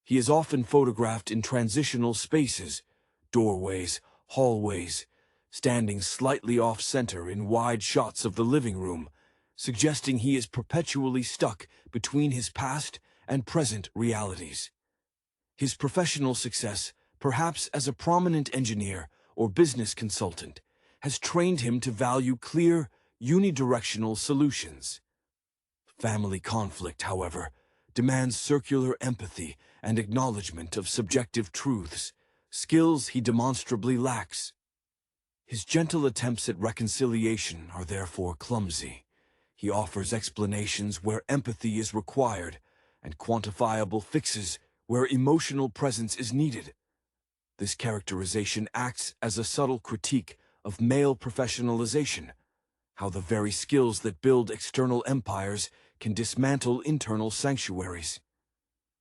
Speaker 1: He is often photographed in transitional spaces, doorways, hallways, standing slightly off-center in wide shots of the living room, suggesting he is perpetually stuck between his past and present realities. His professional success, perhaps as a prominent engineer or business consultant, has trained him to value clear, unidirectional solutions. Family conflict, however, demands circular empathy and acknowledgement of subjective truths, skills he demonstrably lacks. His gentle attempts at reconciliation are therefore clumsy. He offers explanations where empathy is required and quantifiable fixes where emotional presence is needed. This characterization acts as a subtle critique of male professionalization, how the very skills that build external empires can dismantle internal sanctuaries.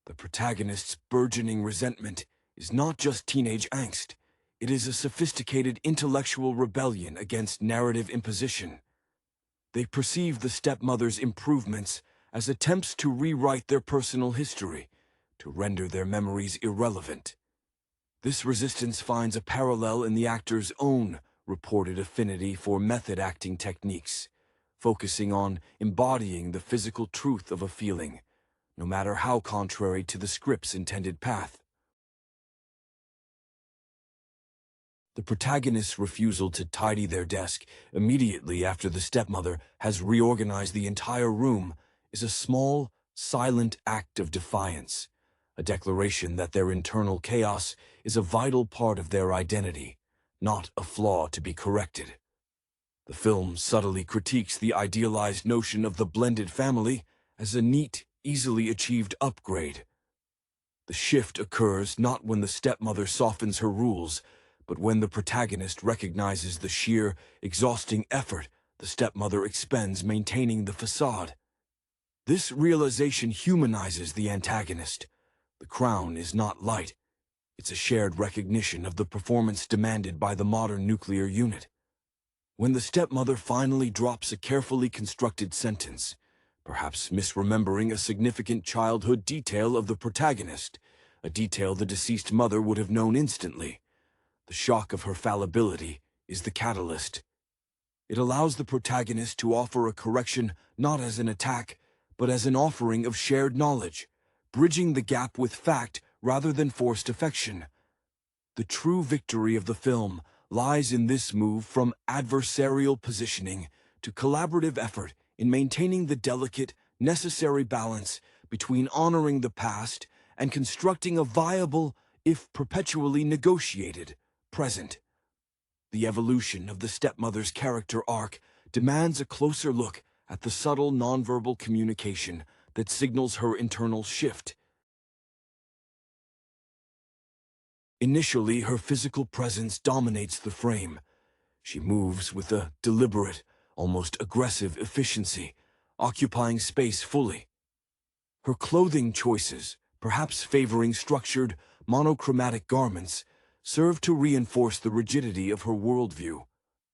Speaker 1: The protagonist's burgeoning resentment is not just teenage angst, it is a sophisticated intellectual rebellion against narrative imposition. They perceive the stepmother's improvements as attempts to rewrite their personal history, to render their memories irrelevant. This resistance finds a parallel in the actor's own reported affinity for method acting techniques, focusing on embodying the physical truth of a feeling, no matter how contrary to the script's intended path. The protagonist's refusal to tidy their desk immediately after the stepmother has reorganized the entire room is a small, silent act of defiance, a declaration that their internal chaos is a vital part of their identity, not a flaw to be corrected. The film subtly critiques the idealized notion of the blended family as a neat, easily achieved upgrade. The shift occurs not when the stepmother softens her rules, but when the protagonist recognizes the sheer, exhausting effort the stepmother expends maintaining the facade. This realization humanizes the antagonist. The crown is not light. It's a shared recognition of the performance demanded by the modern nuclear unit. When the stepmother finally drops a carefully constructed sentence, perhaps misremembering a significant childhood detail of the protagonist, a detail the deceased mother would have known instantly, the shock of her fallibility is the catalyst. It allows the protagonist to offer a correction not as an attack, but as an offering of shared knowledge, bridging the gap with fact rather than forced affection. The true victory of the film lies in this move from adversarial positioning to collaborative effort in maintaining the delicate, necessary balance between honoring the past and constructing a viable, if perpetually negotiated, present. The evolution of the stepmother's character arc demands a closer look at the subtle nonverbal communication that signals her internal shift. Initially, her physical presence dominates the frame. She moves with a deliberate, almost aggressive efficiency, occupying space fully. Her clothing choices, perhaps favoring structured, monochromatic garments, serve to reinforce the rigidity of her worldview.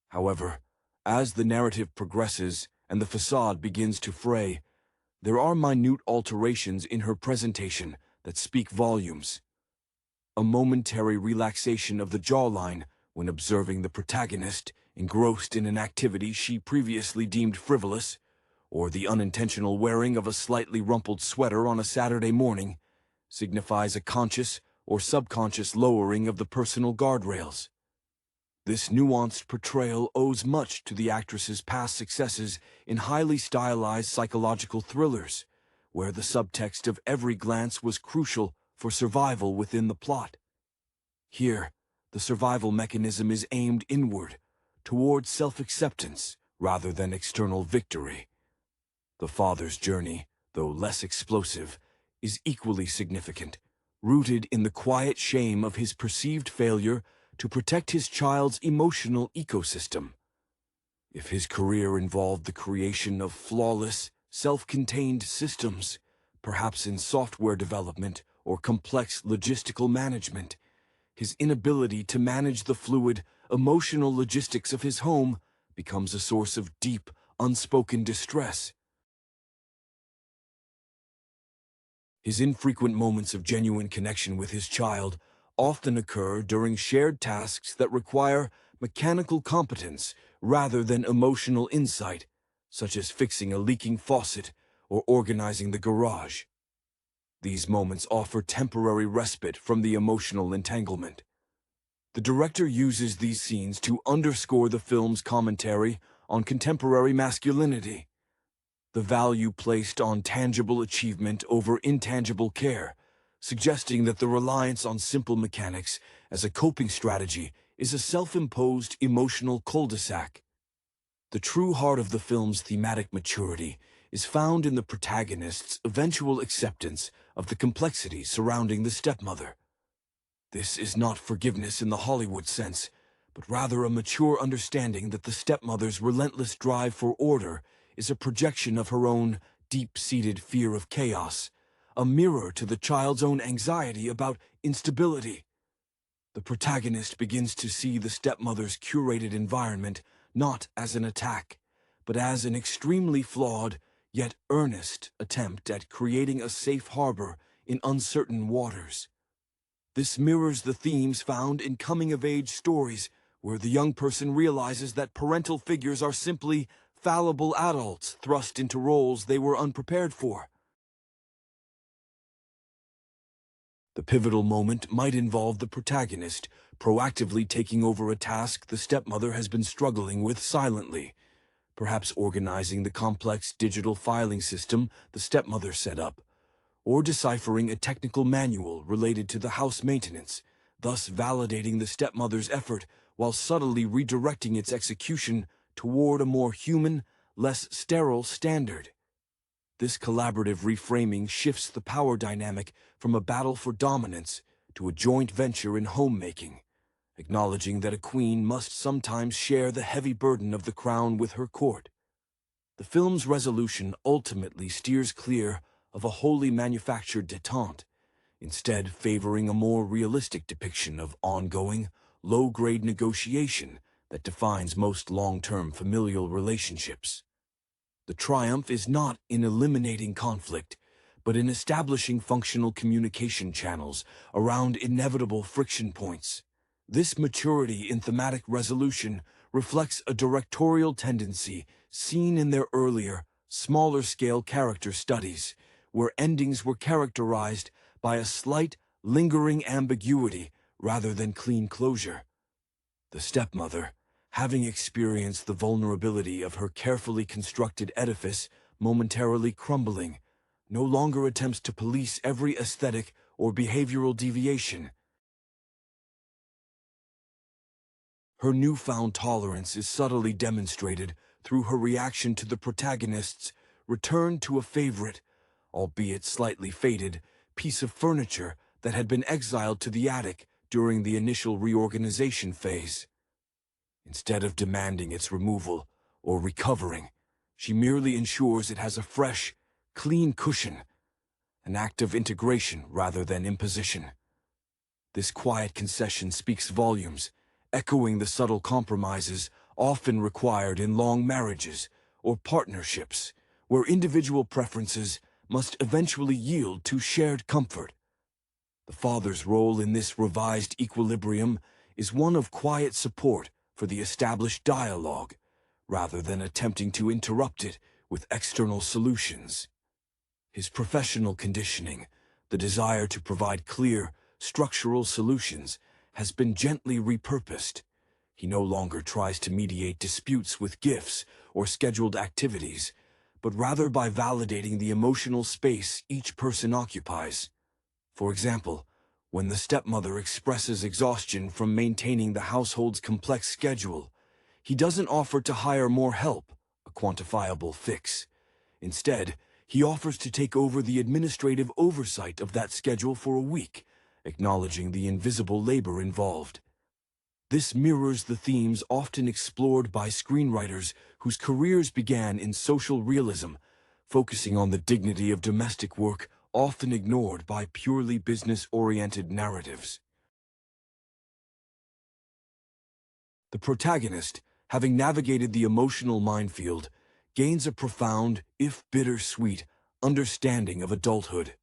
Speaker 1: However, as the narrative progresses and the facade begins to fray, there are minute alterations in her presentation that speak volumes. A momentary relaxation of the jawline when observing the protagonist engrossed in an activity she previously deemed frivolous, or the unintentional wearing of a slightly rumpled sweater on a Saturday morning, signifies a conscious or subconscious lowering of the personal guardrails. This nuanced portrayal owes much to the actress's past successes in highly stylized psychological thrillers, where the subtext of every glance was crucial for survival within the plot. Here, the survival mechanism is aimed inward, toward self-acceptance rather than external victory. The father's journey, though less explosive, is equally significant, rooted in the quiet shame of his perceived failure to protect his child's emotional ecosystem. If his career involved the creation of flawless, self-contained systems, perhaps in software development or complex logistical management, his inability to manage the fluid, emotional logistics of his home becomes a source of deep, unspoken distress. His infrequent moments of genuine connection with his child often occur during shared tasks that require mechanical competence rather than emotional insight, such as fixing a leaking faucet or organizing the garage. These moments offer temporary respite from the emotional entanglement. The director uses these scenes to underscore the film's commentary on contemporary masculinity, the value placed on tangible achievement over intangible care, suggesting that the reliance on simple mechanics as a coping strategy is a self-imposed emotional cul-de-sac. The true heart of the film's thematic maturity is found in the protagonist's eventual acceptance of the complexities surrounding the stepmother. This is not forgiveness in the Hollywood sense, but rather a mature understanding that the stepmother's relentless drive for order is a projection of her own deep-seated fear of chaos, a mirror to the child's own anxiety about instability. The protagonist begins to see the stepmother's curated environment not as an attack, but as an extremely flawed, yet earnest attempt at creating a safe harbor in uncertain waters. This mirrors the themes found in coming-of-age stories, where the young person realizes that parental figures are simply fallible adults thrust into roles they were unprepared for. The pivotal moment might involve the protagonist proactively taking over a task the stepmother has been struggling with silently, perhaps organizing the complex digital filing system the stepmother set up, or deciphering a technical manual related to the house maintenance, thus validating the stepmother's effort while subtly redirecting its execution toward a more human, less sterile standard. This collaborative reframing shifts the power dynamic from a battle for dominance to a joint venture in homemaking, acknowledging that a queen must sometimes share the heavy burden of the crown with her court. The film's resolution ultimately steers clear of a wholly manufactured détente, instead favoring a more realistic depiction of ongoing, low-grade negotiation that defines most long-term familial relationships. The triumph is not in eliminating conflict, but in establishing functional communication channels around inevitable friction points. This maturity in thematic resolution reflects a directorial tendency seen in their earlier, smaller-scale character studies, where endings were characterized by a slight, lingering ambiguity rather than clean closure. The stepmother, having experienced the vulnerability of her carefully constructed edifice momentarily crumbling, no longer attempts to police every aesthetic or behavioral deviation. Her newfound tolerance is subtly demonstrated through her reaction to the protagonist's return to a favorite, albeit slightly faded, piece of furniture that had been exiled to the attic during the initial reorganization phase. Instead of demanding its removal or recovering, she merely ensures it has a fresh, clean cushion, an act of integration rather than imposition. This quiet concession speaks volumes, echoing the subtle compromises often required in long marriages or partnerships, where individual preferences must eventually yield to shared comfort. The father's role in this revised equilibrium is one of quiet support for the established dialogue, rather than attempting to interrupt it with external solutions. His professional conditioning, the desire to provide clear, structural solutions, has been gently repurposed. He no longer tries to mediate disputes with gifts or scheduled activities, but rather by validating the emotional space each person occupies. For example, when the stepmother expresses exhaustion from maintaining the household's complex schedule, he doesn't offer to hire more help, a quantifiable fix. Instead, he offers to take over the administrative oversight of that schedule for a week, acknowledging the invisible labor involved. This mirrors the themes often explored by screenwriters whose careers began in social realism, focusing on the dignity of domestic work often ignored by purely business-oriented narratives. The protagonist, having navigated the emotional minefield, gains a profound, if bittersweet, understanding of adulthood.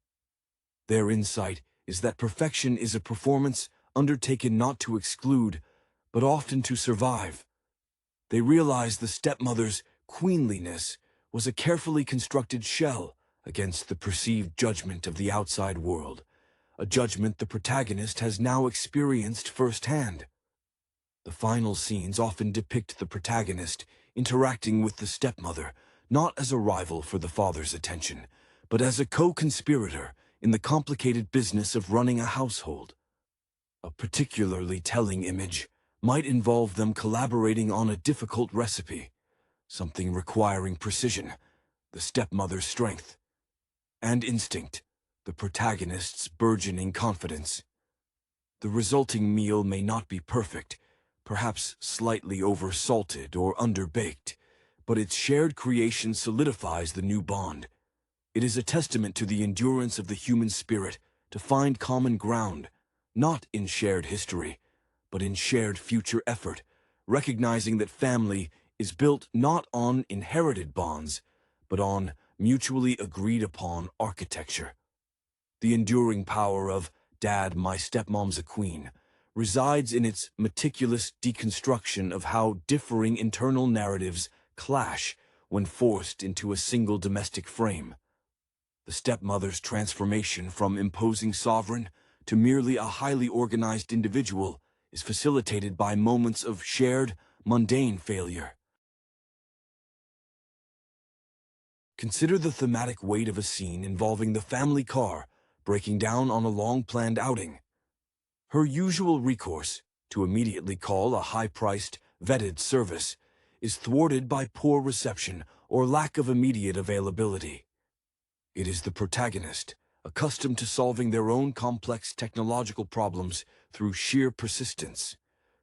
Speaker 1: Their insight is that perfection is a performance undertaken not to exclude, but often to survive. They realize the stepmother's queenliness was a carefully constructed shell against the perceived judgment of the outside world, a judgment the protagonist has now experienced firsthand. The final scenes often depict the protagonist interacting with the stepmother, not as a rival for the father's attention, but as a co-conspirator in the complicated business of running a household. A particularly telling image might involve them collaborating on a difficult recipe, something requiring precision, the stepmother's strength, and instinct, the protagonist's burgeoning confidence. The resulting meal may not be perfect, perhaps slightly over-salted or under-baked, but its shared creation solidifies the new bond. It is a testament to the endurance of the human spirit to find common ground, not in shared history, but in shared future effort, recognizing that family is built not on inherited bonds, but on mutually agreed-upon architecture. The enduring power of "Dad, my stepmom's a queen" resides in its meticulous deconstruction of how differing internal narratives clash when forced into a single domestic frame. The stepmother's transformation from imposing sovereign to merely a highly organized individual is facilitated by moments of shared, mundane failure. Consider the thematic weight of a scene involving the family car breaking down on a long-planned outing. Her usual recourse, to immediately call a high-priced, vetted service, is thwarted by poor reception or lack of immediate availability. It is the protagonist, accustomed to solving their own complex technological problems through sheer persistence,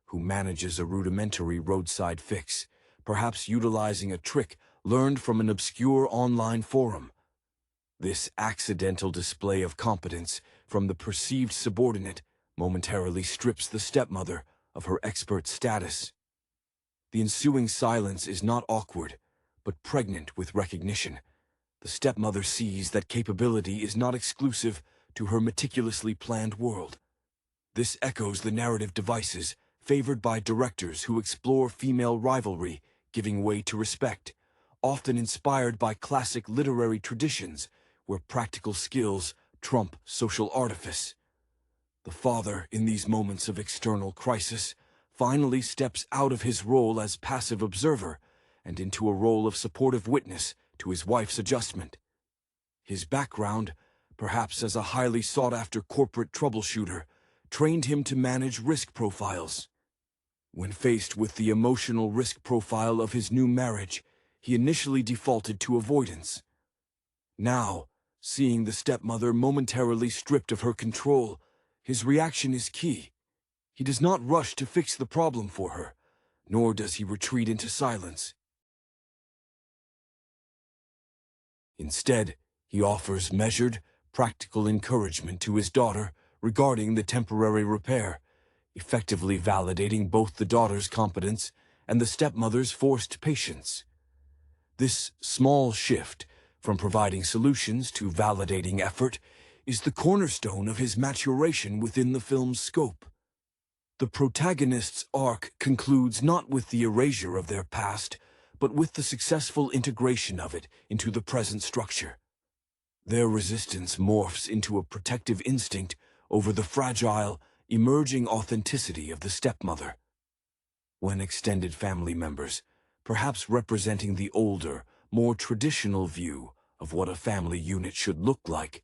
Speaker 1: who manages a rudimentary roadside fix, perhaps utilizing a trick learned from an obscure online forum. This accidental display of competence from the perceived subordinate momentarily strips the stepmother of her expert status. The ensuing silence is not awkward, but pregnant with recognition. The stepmother sees that capability is not exclusive to her meticulously planned world. This echoes the narrative devices favored by directors who explore female rivalry, giving way to respect, often inspired by classic literary traditions where practical skills trump social artifice. The father, in these moments of external crisis, finally steps out of his role as passive observer and into a role of supportive witness to his wife's adjustment. His background, perhaps as a highly sought-after corporate troubleshooter, trained him to manage risk profiles. When faced with the emotional risk profile of his new marriage, he initially defaulted to avoidance. Now, seeing the stepmother momentarily stripped of her control, his reaction is key. He does not rush to fix the problem for her, nor does he retreat into silence. Instead, he offers measured, practical encouragement to his daughter regarding the temporary repair, effectively validating both the daughter's competence and the stepmother's forced patience. This small shift, from providing solutions to validating effort, is the cornerstone of his maturation within the film's scope. The protagonist's arc concludes not with the erasure of their past, but with the successful integration of it into the present structure. Their resistance morphs into a protective instinct over the fragile, emerging authenticity of the stepmother. When extended family members, perhaps representing the older, more traditional view of what a family unit should look like,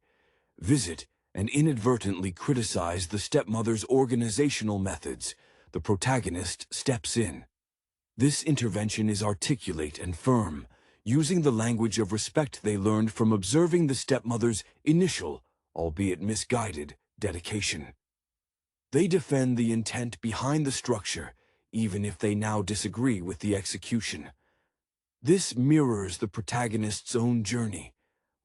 Speaker 1: visit and inadvertently criticize the stepmother's organizational methods, the protagonist steps in. This intervention is articulate and firm, using the language of respect they learned from observing the stepmother's initial, albeit misguided, dedication. They defend the intent behind the structure, even if they now disagree with the execution. This mirrors the protagonist's own journey,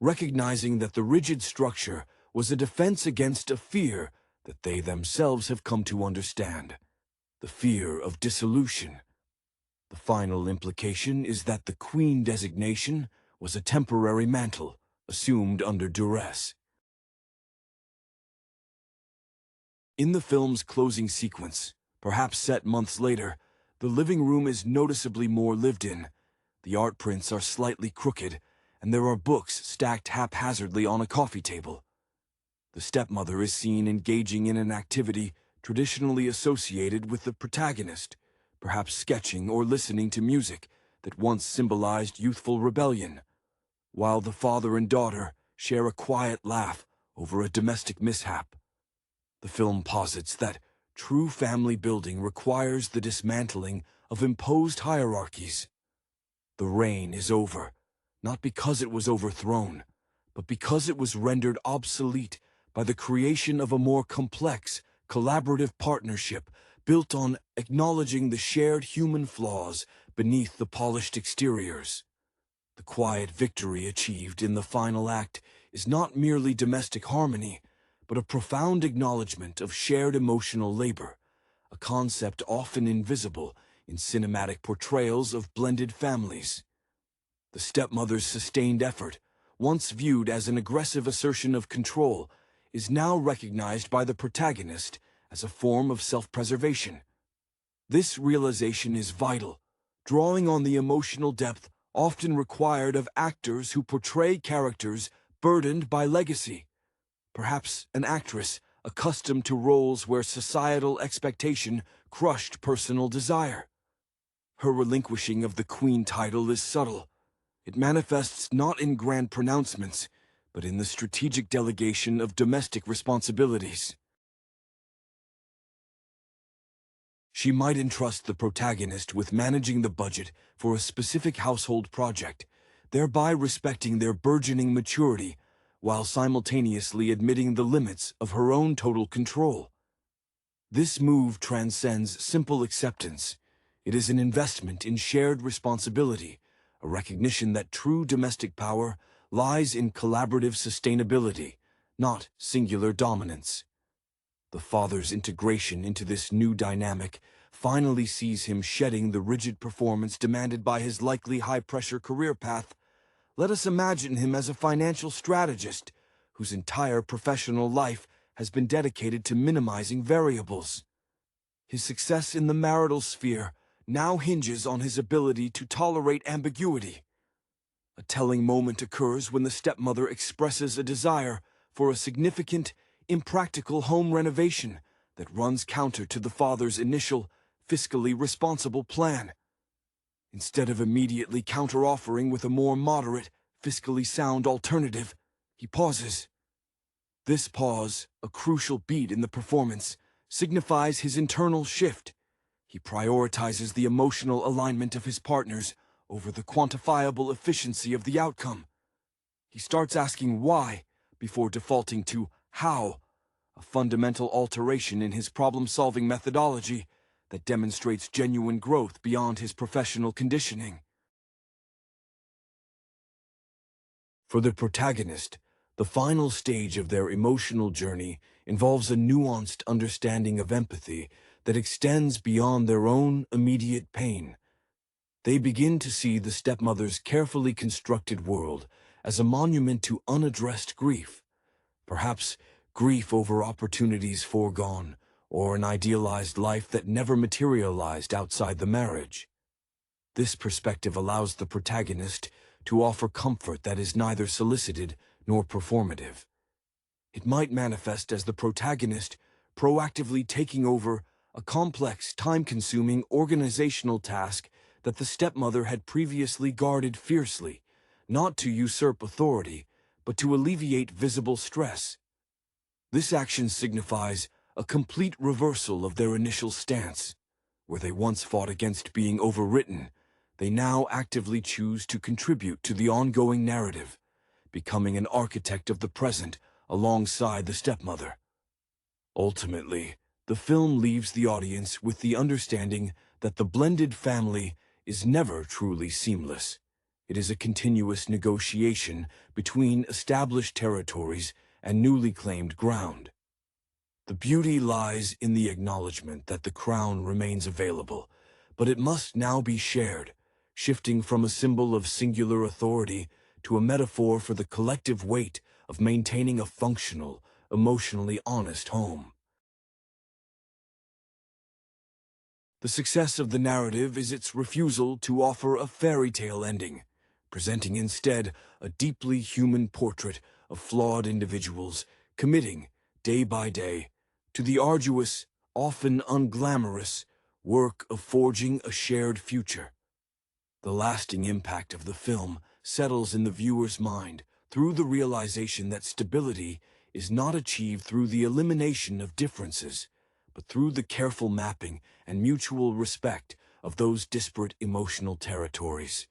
Speaker 1: recognizing that the rigid structure was a defense against a fear that they themselves have come to understand, the fear of dissolution. The final implication is that the queen designation was a temporary mantle, assumed under duress. In the film's closing sequence, perhaps set months later, the living room is noticeably more lived in. The art prints are slightly crooked, and there are books stacked haphazardly on a coffee table. The stepmother is seen engaging in an activity traditionally associated with the protagonist, perhaps sketching or listening to music that once symbolized youthful rebellion, while the father and daughter share a quiet laugh over a domestic mishap. The film posits that true family building requires the dismantling of imposed hierarchies. The reign is over, not because it was overthrown, but because it was rendered obsolete by the creation of a more complex, collaborative partnership built on acknowledging the shared human flaws beneath the polished exteriors. The quiet victory achieved in the final act is not merely domestic harmony, but a profound acknowledgement of shared emotional labor, a concept often invisible in cinematic portrayals of blended families. The stepmother's sustained effort, once viewed as an aggressive assertion of control, is now recognized by the protagonist as a form of self-preservation. This realization is vital, drawing on the emotional depth often required of actors who portray characters burdened by legacy. Perhaps an actress accustomed to roles where societal expectation crushed personal desire. Her relinquishing of the queen title is subtle. It manifests not in grand pronouncements, but in the strategic delegation of domestic responsibilities. She might entrust the protagonist with managing the budget for a specific household project, thereby respecting their burgeoning maturity, while simultaneously admitting the limits of her own total control. This move transcends simple acceptance. It is an investment in shared responsibility, a recognition that true domestic power lies in collaborative sustainability, not singular dominance. The father's integration into this new dynamic finally sees him shedding the rigid performance demanded by his likely high-pressure career path, let us imagine him as a financial strategist whose entire professional life has been dedicated to minimizing variables. His success in the marital sphere now hinges on his ability to tolerate ambiguity. A telling moment occurs when the stepmother expresses a desire for a significant, impractical home renovation that runs counter to the father's initial, fiscally responsible plan. Instead of immediately counter-offering with a more moderate, fiscally sound alternative, he pauses. This pause, a crucial beat in the performance, signifies his internal shift. He prioritizes the emotional alignment of his partners over the quantifiable efficiency of the outcome. He starts asking why before defaulting to how, a fundamental alteration in his problem-solving methodology that demonstrates genuine growth beyond his professional conditioning. For the protagonist, the final stage of their emotional journey involves a nuanced understanding of empathy that extends beyond their own immediate pain. They begin to see the stepmother's carefully constructed world as a monument to unaddressed grief, perhaps grief over opportunities foregone, or an idealized life that never materialized outside the marriage. This perspective allows the protagonist to offer comfort that is neither solicited nor performative. It might manifest as the protagonist proactively taking over a complex, time-consuming organizational task that the stepmother had previously guarded fiercely, not to usurp authority, but to alleviate visible stress. This action signifies a complete reversal of their initial stance. Where they once fought against being overwritten, they now actively choose to contribute to the ongoing narrative, becoming an architect of the present alongside the stepmother. Ultimately, the film leaves the audience with the understanding that the blended family is never truly seamless. It is a continuous negotiation between established territories and newly claimed ground. The beauty lies in the acknowledgement that the crown remains available, but it must now be shared, shifting from a symbol of singular authority to a metaphor for the collective weight of maintaining a functional, emotionally honest home. The success of the narrative is its refusal to offer a fairy tale ending, presenting instead a deeply human portrait of flawed individuals committing, day by day, to the arduous, often unglamorous, work of forging a shared future. The lasting impact of the film settles in the viewer's mind through the realization that stability is not achieved through the elimination of differences, but through the careful mapping and mutual respect of those disparate emotional territories.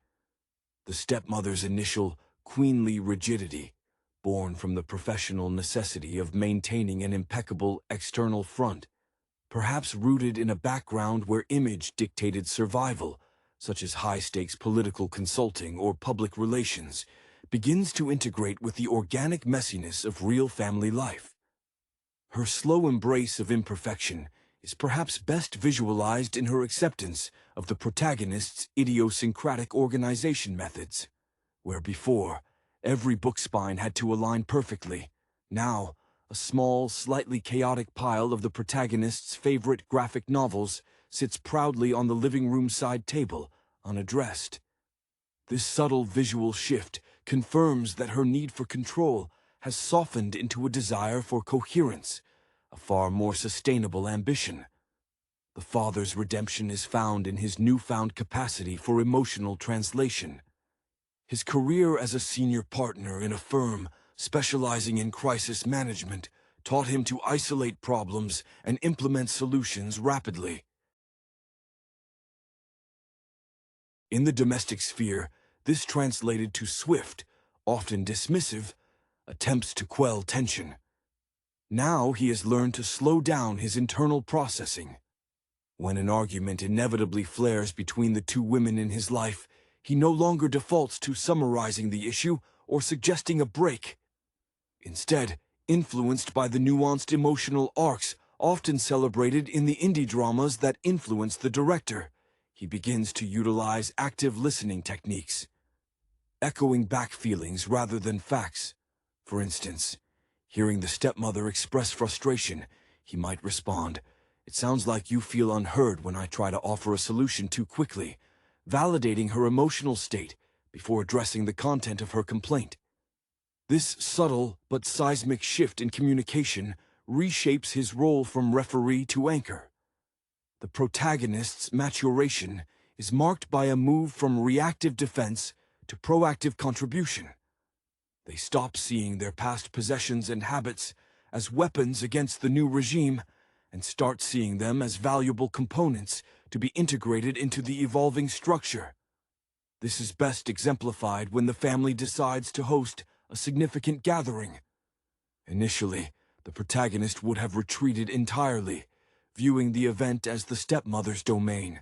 Speaker 1: The stepmother's initial queenly rigidity, born from the professional necessity of maintaining an impeccable external front, perhaps rooted in a background where image dictated survival, such as high-stakes political consulting or public relations, begins to integrate with the organic messiness of real family life. Her slow embrace of imperfection is perhaps best visualized in her acceptance of the protagonist's idiosyncratic organization methods. Where before, every book spine had to align perfectly, now, a small, slightly chaotic pile of the protagonist's favorite graphic novels sits proudly on the living room side table, unaddressed. This subtle visual shift confirms that her need for control has softened into a desire for coherence, a far more sustainable ambition. The father's redemption is found in his newfound capacity for emotional translation. His career as a senior partner in a firm specializing in crisis management taught him to isolate problems and implement solutions rapidly. In the domestic sphere, this translated to swift, often dismissive, attempts to quell tension. Now he has learned to slow down his internal processing. When an argument inevitably flares between the two women in his life, he no longer defaults to summarizing the issue or suggesting a break. Instead, influenced by the nuanced emotional arcs often celebrated in the indie dramas that influence the director. He begins to utilize active listening techniques, echoing back feelings rather than facts. For instance, hearing the stepmother express frustration, he might respond, "It sounds like you feel unheard when I try to offer a solution too quickly," validating her emotional state before addressing the content of her complaint. This subtle but seismic shift in communication reshapes his role from referee to anchor. The protagonist's maturation is marked by a move from reactive defense to proactive contribution. They stop seeing their past possessions and habits as weapons against the new regime and start seeing them as valuable components to be integrated into the evolving structure. This is best exemplified when the family decides to host a significant gathering. Initially, the protagonist would have retreated entirely, viewing the event as the stepmother's domain.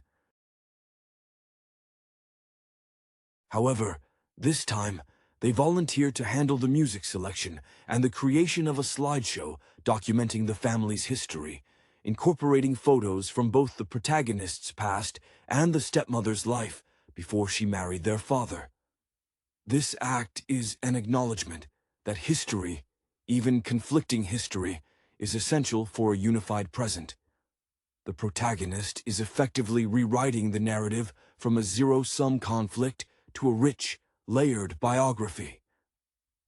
Speaker 1: However, this time, they volunteer to handle the music selection and the creation of a slideshow documenting the family's history, incorporating photos from both the protagonist's past and the stepmother's life before she married their father. This act is an acknowledgement that history, even conflicting history, is essential for a unified present. The protagonist is effectively rewriting the narrative from a zero-sum conflict to a rich, layered biography.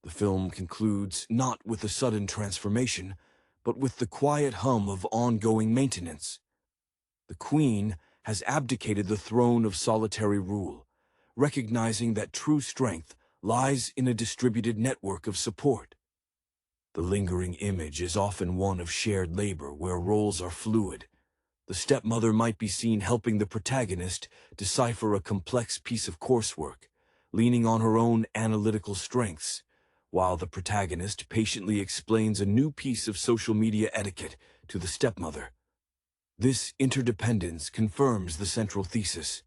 Speaker 1: The film concludes not with a sudden transformation, but with the quiet hum of ongoing maintenance. The Queen has abdicated the throne of solitary rule, recognizing that true strength lies in a distributed network of support. The lingering image is often one of shared labor where roles are fluid. The stepmother might be seen helping the protagonist decipher a complex piece of coursework, leaning on her own analytical strengths, while the protagonist patiently explains a new piece of social media etiquette to the stepmother. This interdependence confirms the central thesis.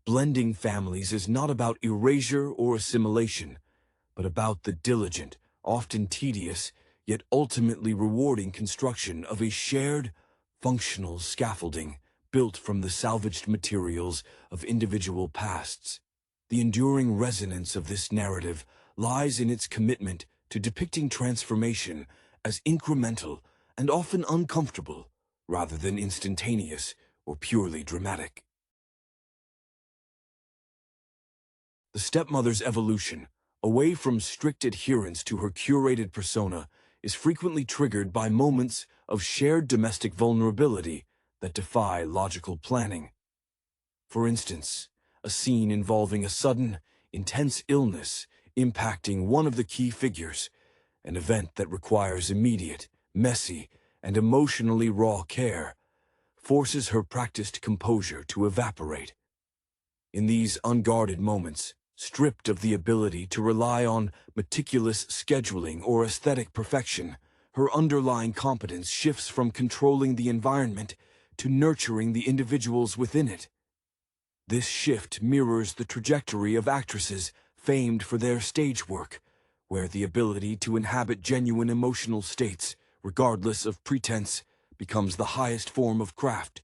Speaker 1: Blending families is not about erasure or assimilation, but about the diligent, often tedious, yet ultimately rewarding construction of a shared, functional scaffolding built from the salvaged materials of individual pasts. The enduring resonance of this narrative lies in its commitment to depicting transformation as incremental and often uncomfortable, rather than instantaneous or purely dramatic. The stepmother's evolution, away from strict adherence to her curated persona, is frequently triggered by moments of shared domestic vulnerability that defy logical planning. For instance, a scene involving a sudden, intense illness impacting one of the key figures, an event that requires immediate, messy, and emotionally raw care, forces her practiced composure to evaporate. In these unguarded moments, stripped of the ability to rely on meticulous scheduling or aesthetic perfection, her underlying competence shifts from controlling the environment to nurturing the individuals within it. This shift mirrors the trajectory of actresses famed for their stage work, where the ability to inhabit genuine emotional states, regardless of pretense, becomes the highest form of craft.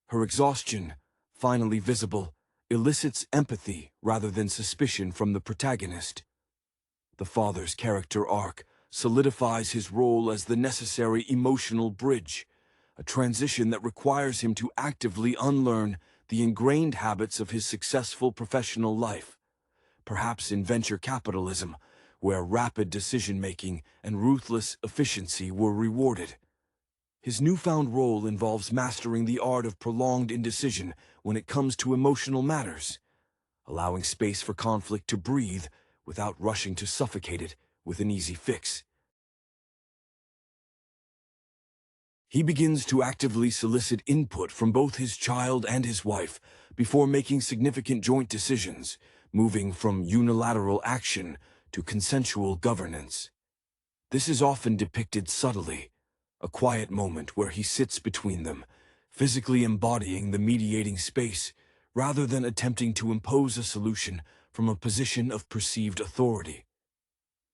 Speaker 1: Her exhaustion, finally visible, elicits empathy rather than suspicion from the protagonist. The father's character arc solidifies his role as the necessary emotional bridge, a transition that requires him to actively unlearn the ingrained habits of his successful professional life. Perhaps in venture capitalism, where rapid decision-making and ruthless efficiency were rewarded. His newfound role involves mastering the art of prolonged indecision when it comes to emotional matters, allowing space for conflict to breathe without rushing to suffocate it with an easy fix. He begins to actively solicit input from both his child and his wife before making significant joint decisions, moving from unilateral action to consensual governance. This is often depicted subtly, a quiet moment where he sits between them, physically embodying the mediating space, rather than attempting to impose a solution from a position of perceived authority.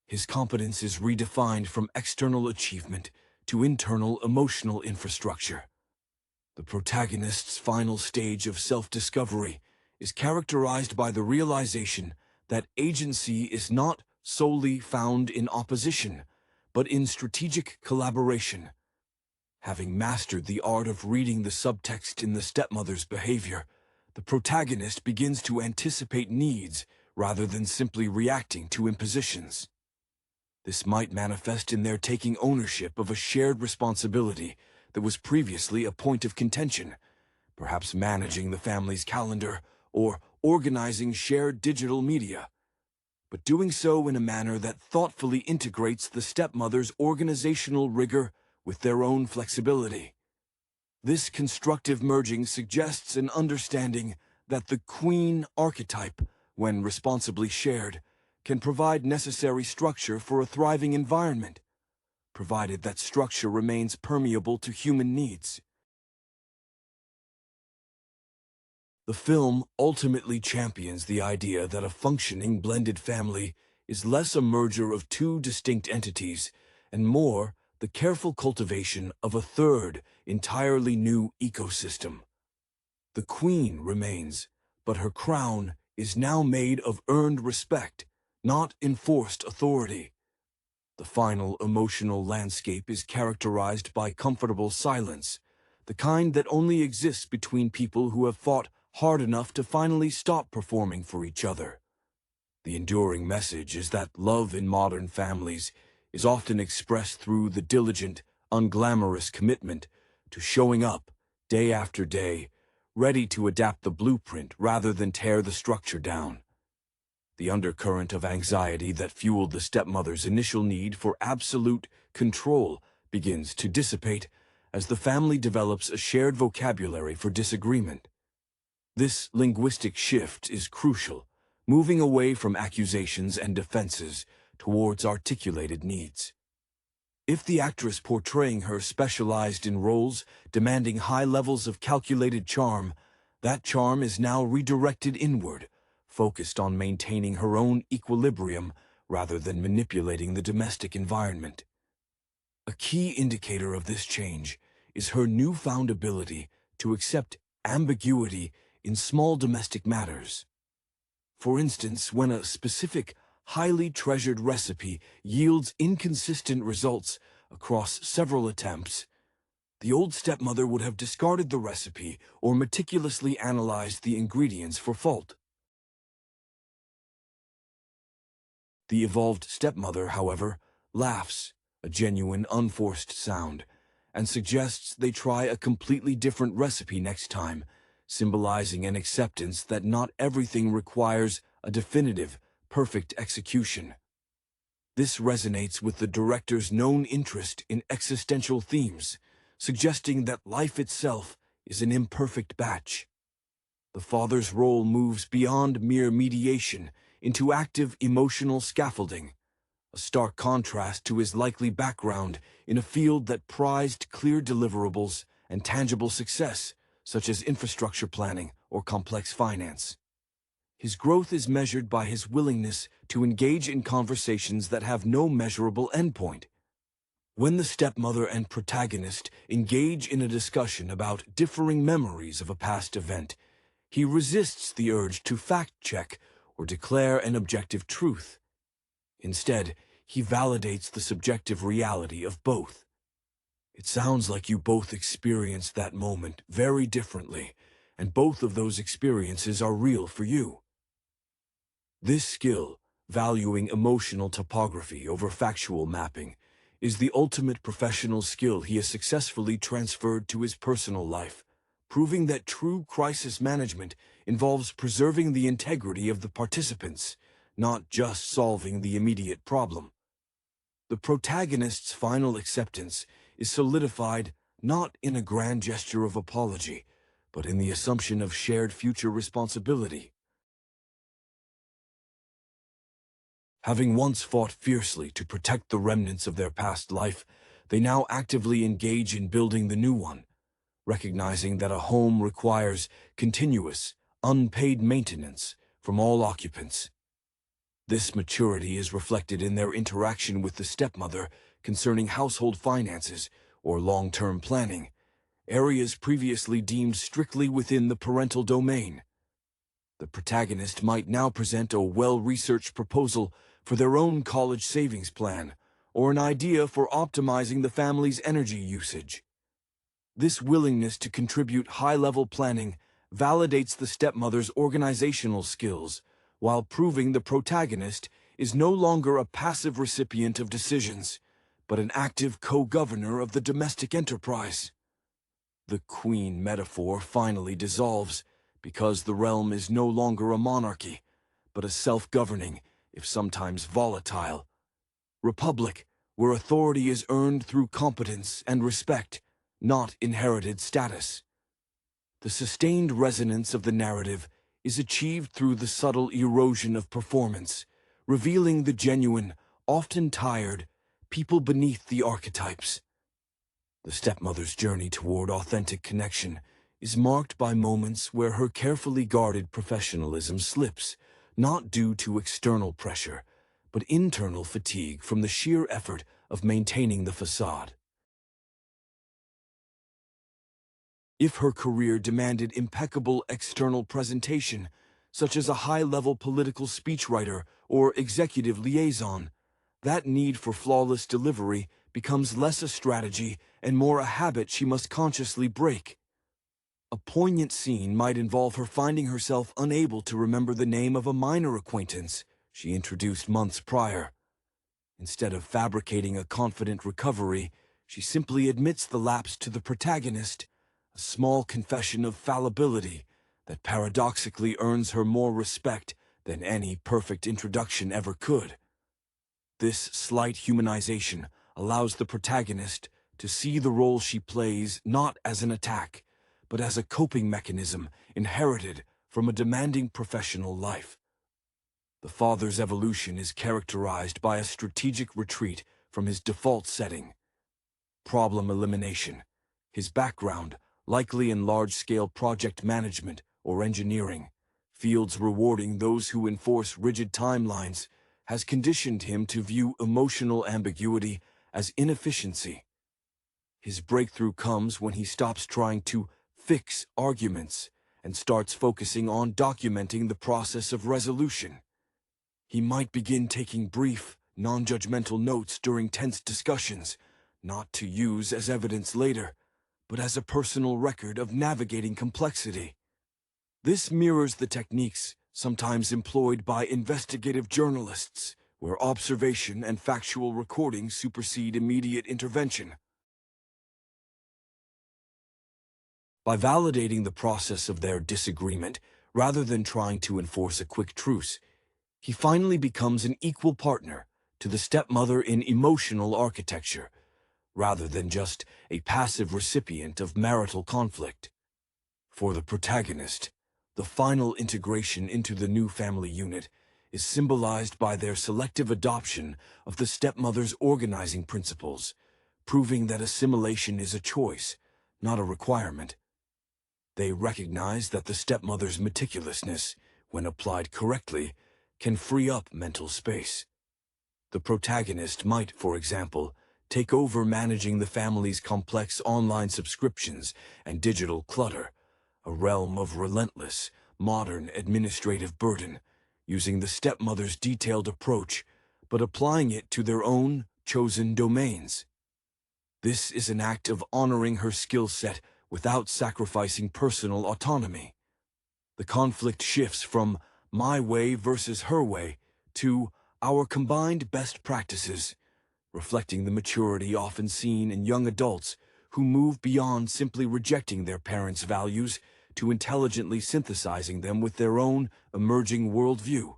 Speaker 1: His competence is redefined from external achievement to internal emotional infrastructure. The protagonist's final stage of self-discovery is characterized by the realization that agency is not solely found in opposition, but in strategic collaboration. Having mastered the art of reading the subtext in the stepmother's behavior, the protagonist begins to anticipate needs rather than simply reacting to impositions. This might manifest in their taking ownership of a shared responsibility that was previously a point of contention, perhaps managing the family's calendar or organizing shared digital media, but doing so in a manner that thoughtfully integrates the stepmother's organizational rigor with their own flexibility. This constructive merging suggests an understanding that the queen archetype, when responsibly shared, can provide necessary structure for a thriving environment, provided that structure remains permeable to human needs. The film ultimately champions the idea that a functioning blended family is less a merger of two distinct entities and more the careful cultivation of a third, entirely new ecosystem. The queen remains, but her crown is now made of earned respect, not enforced authority. The final emotional landscape is characterized by comfortable silence, the kind that only exists between people who have fought hard enough to finally stop performing for each other. The enduring message is that love in modern families is often expressed through the diligent, unglamorous commitment to showing up day after day, ready to adapt the blueprint rather than tear the structure down. The undercurrent of anxiety that fueled the stepmother's initial need for absolute control begins to dissipate as the family develops a shared vocabulary for disagreement. This linguistic shift is crucial, moving away from accusations and defenses towards articulated needs. If the actress portraying her specialized in roles demanding high levels of calculated charm, that charm is now redirected inward, focused on maintaining her own equilibrium rather than manipulating the domestic environment. A key indicator of this change is her newfound ability to accept ambiguity in small domestic matters. For instance, when a specific, highly treasured recipe yields inconsistent results across several attempts, the old stepmother would have discarded the recipe or meticulously analyzed the ingredients for fault. The evolved stepmother, however, laughs, a genuine unforced sound, and suggests they try a completely different recipe next time, symbolizing an acceptance that not everything requires a definitive, perfect execution. This resonates with the director's known interest in existential themes, suggesting that life itself is an imperfect batch. The father's role moves beyond mere mediation into active emotional scaffolding, a stark contrast to his likely background in a field that prized clear deliverables and tangible success, such as infrastructure planning or complex finance. His growth is measured by his willingness to engage in conversations that have no measurable endpoint. When the stepmother and protagonist engage in a discussion about differing memories of a past event, he resists the urge to fact-check or declare an objective truth. Instead, he validates the subjective reality of both. It sounds like you both experienced that moment very differently, and both of those experiences are real for you. This skill, valuing emotional topography over factual mapping, is the ultimate professional skill he has successfully transferred to his personal life, proving that true crisis management involves preserving the integrity of the participants, not just solving the immediate problem. The protagonist's final acceptance is solidified not in a grand gesture of apology, but in the assumption of shared future responsibility. Having once fought fiercely to protect the remnants of their past life, they now actively engage in building the new one, recognizing that a home requires continuous, unpaid maintenance from all occupants. This maturity is reflected in their interaction with the stepmother concerning household finances or long-term planning, areas previously deemed strictly within the parental domain. The protagonist might now present a well-researched proposal for their own college savings plan, or an idea for optimizing the family's energy usage. This willingness to contribute high-level planning validates the stepmother's organizational skills, while proving the protagonist is no longer a passive recipient of decisions, but an active co-governor of the domestic enterprise. The queen metaphor finally dissolves, because the realm is no longer a monarchy, but a self-governing, if sometimes volatile, republic where authority is earned through competence and respect, not inherited status. The sustained resonance of the narrative is achieved through the subtle erosion of performance, revealing the genuine, often tired, people beneath the archetypes. The stepmother's journey toward authentic connection is marked by moments where her carefully guarded professionalism slips, not due to external pressure, but internal fatigue from the sheer effort of maintaining the facade. If her career demanded impeccable external presentation, such as a high-level political speechwriter or executive liaison, that need for flawless delivery becomes less a strategy and more a habit she must consciously break. A poignant scene might involve her finding herself unable to remember the name of a minor acquaintance she introduced months prior. Instead of fabricating a confident recovery, she simply admits the lapse to the protagonist, a small confession of fallibility that paradoxically earns her more respect than any perfect introduction ever could. This slight humanization allows the protagonist to see the role she plays not as an attack, but as a coping mechanism inherited from a demanding professional life. The father's evolution is characterized by a strategic retreat from his default setting. Problem elimination. His background, likely in large-scale project management or engineering, fields rewarding those who enforce rigid timelines, has conditioned him to view emotional ambiguity as inefficiency. His breakthrough comes when he stops trying to fix arguments and starts focusing on documenting the process of resolution. He might begin taking brief, non-judgmental notes during tense discussions, not to use as evidence later, but as a personal record of navigating complexity. This mirrors the techniques sometimes employed by investigative journalists, where observation and factual recording supersede immediate intervention. By validating the process of their disagreement, rather than trying to enforce a quick truce, he finally becomes an equal partner to the stepmother in emotional architecture, rather than just a passive recipient of marital conflict. For the protagonist, the final integration into the new family unit is symbolized by their selective adoption of the stepmother's organizing principles, proving that assimilation is a choice, not a requirement. They recognize that the stepmother's meticulousness, when applied correctly, can free up mental space. The protagonist might, for example, take over managing the family's complex online subscriptions and digital clutter, a realm of relentless, modern administrative burden, using the stepmother's detailed approach, but applying it to their own chosen domains. This is an act of honoring her skill set without sacrificing personal autonomy. The conflict shifts from my way versus her way to our combined best practices, reflecting the maturity often seen in young adults who move beyond simply rejecting their parents' values to intelligently synthesizing them with their own emerging worldview.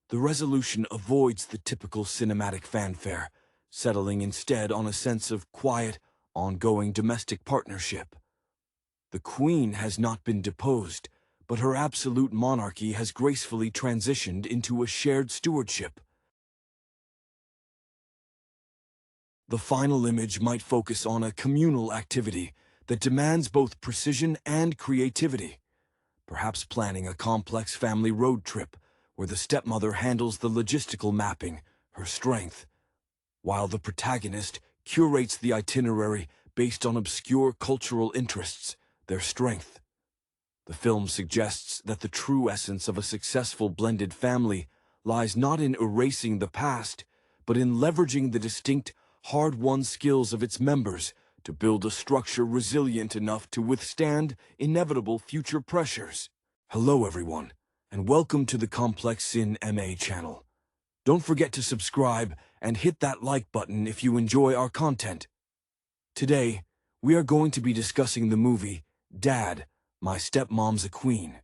Speaker 1: The resolution avoids the typical cinematic fanfare, settling instead on a sense of quiet, ongoing domestic partnership. The queen has not been deposed, but her absolute monarchy has gracefully transitioned into a shared stewardship. The final image might focus on a communal activity that demands both precision and creativity, perhaps planning a complex family road trip where the stepmother handles the logistical mapping, her strength, while the protagonist curates the itinerary based on obscure cultural interests, their strength. The film suggests that the true essence of a successful blended family lies not in erasing the past, but in leveraging the distinct, hard-won skills of its members to build a structure resilient enough to withstand inevitable future pressures. Hello everyone, and welcome to the Complex Sin MA channel. Don't forget to subscribe and hit that like button if you enjoy our content. Today, we are going to be discussing the movie Dad, My Stepmom's a Queen.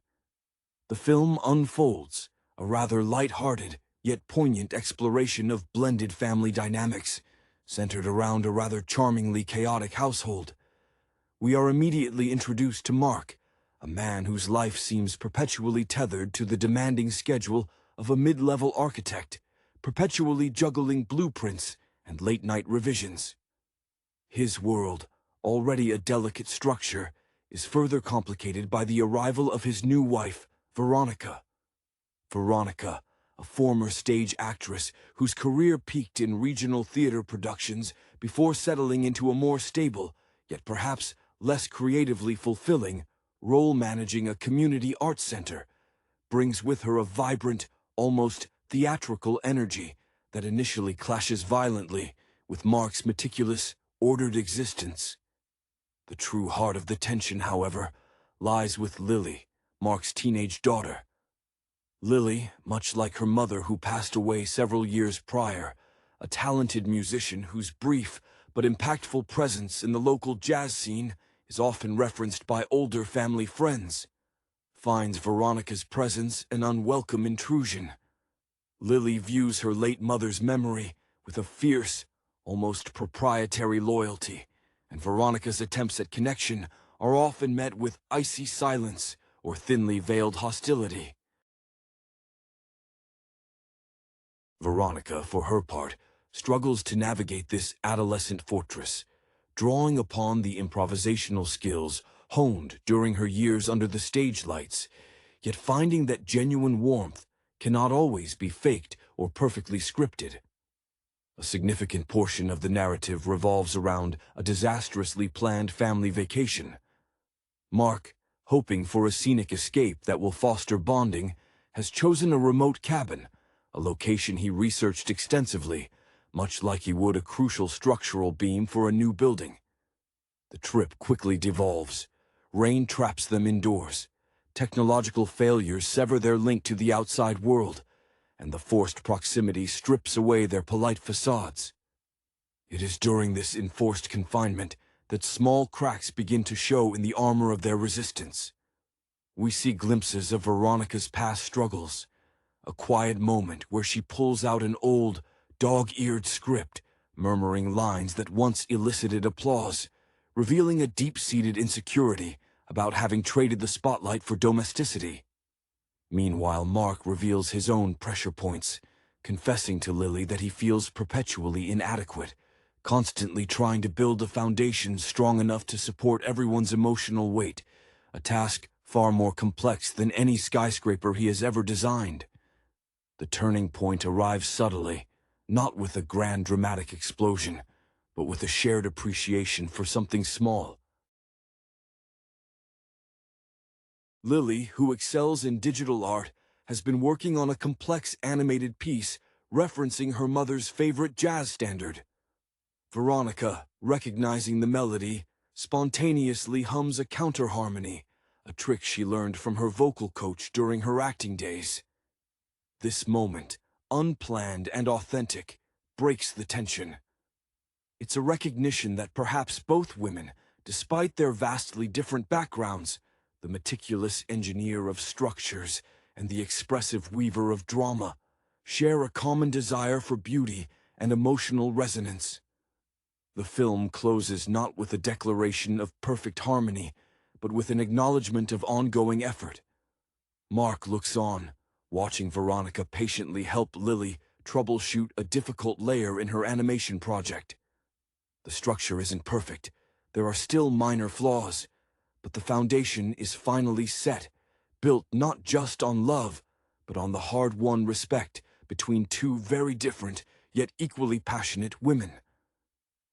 Speaker 1: The film unfolds a rather light-hearted yet poignant exploration of blended family dynamics, centered around a rather charmingly chaotic household. We are immediately introduced to Mark, a man whose life seems perpetually tethered to the demanding schedule of a mid-level architect, perpetually juggling blueprints and late-night revisions. His world, already a delicate structure, is further complicated by the arrival of his new wife, Veronica. Veronica, a former stage actress whose career peaked in regional theater productions before settling into a more stable, yet perhaps less creatively fulfilling, role managing a community arts center, brings with her a vibrant, almost theatrical energy that initially clashes violently with Mark's meticulous, ordered existence. The true heart of the tension, however, lies with Lily, Mark's teenage daughter. Lily, much like her mother who passed away several years prior, a talented musician whose brief but impactful presence in the local jazz scene is often referenced by older family friends, finds Veronica's presence an unwelcome intrusion. Lily views her late mother's memory with a fierce, almost proprietary loyalty, and Veronica's attempts at connection are often met with icy silence or thinly veiled hostility. Veronica, for her part, struggles to navigate this adolescent fortress, drawing upon the improvisational skills honed during her years under the stage lights, yet finding that genuine warmth cannot always be faked or perfectly scripted. A significant portion of the narrative revolves around a disastrously planned family vacation. Mark, hoping for a scenic escape that will foster bonding, has chosen a remote cabin, a location he researched extensively, much like he would a crucial structural beam for a new building. The trip quickly devolves. Rain traps them indoors. Technological failures sever their link to the outside world, and the forced proximity strips away their polite facades. It is during this enforced confinement that small cracks begin to show in the armor of their resistance. We see glimpses of Veronica's past struggles, a quiet moment where she pulls out an old, dog-eared script, murmuring lines that once elicited applause, revealing a deep-seated insecurity about having traded the spotlight for domesticity. Meanwhile, Mark reveals his own pressure points, confessing to Lily that he feels perpetually inadequate, constantly trying to build a foundation strong enough to support everyone's emotional weight, a task far more complex than any skyscraper he has ever designed. The turning point arrives subtly, not with a grand dramatic explosion, but with a shared appreciation for something small. Lily, who excels in digital art, has been working on a complex animated piece referencing her mother's favorite jazz standard. Veronica, recognizing the melody, spontaneously hums a counter-harmony, a trick she learned from her vocal coach during her acting days. This moment, unplanned and authentic, breaks the tension. It's a recognition that perhaps both women, despite their vastly different backgrounds, the meticulous engineer of structures and the expressive weaver of drama, share a common desire for beauty and emotional resonance. The film closes not with a declaration of perfect harmony, but with an acknowledgement of ongoing effort. Mark looks on, watching Veronica patiently help Lily troubleshoot a difficult layer in her animation project. The structure isn't perfect. There are still minor flaws, but the foundation is finally set, built not just on love, but on the hard-won respect between two very different, yet equally passionate women.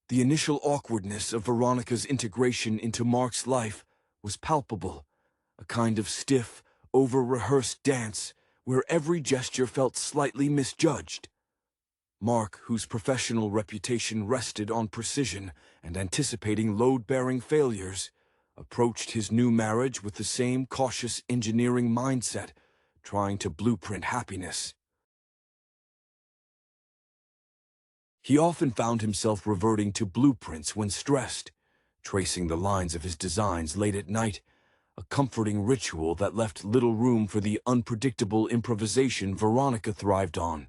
Speaker 1: The initial awkwardness of Veronica's integration into Mark's life was palpable, a kind of stiff, over-rehearsed dance where every gesture felt slightly misjudged. Mark, whose professional reputation rested on precision and anticipating load-bearing failures, approached his new marriage with the same cautious engineering mindset, trying to blueprint happiness. He often found himself reverting to blueprints when stressed, tracing the lines of his designs late at night, a comforting ritual that left little room for the unpredictable improvisation Veronica thrived on.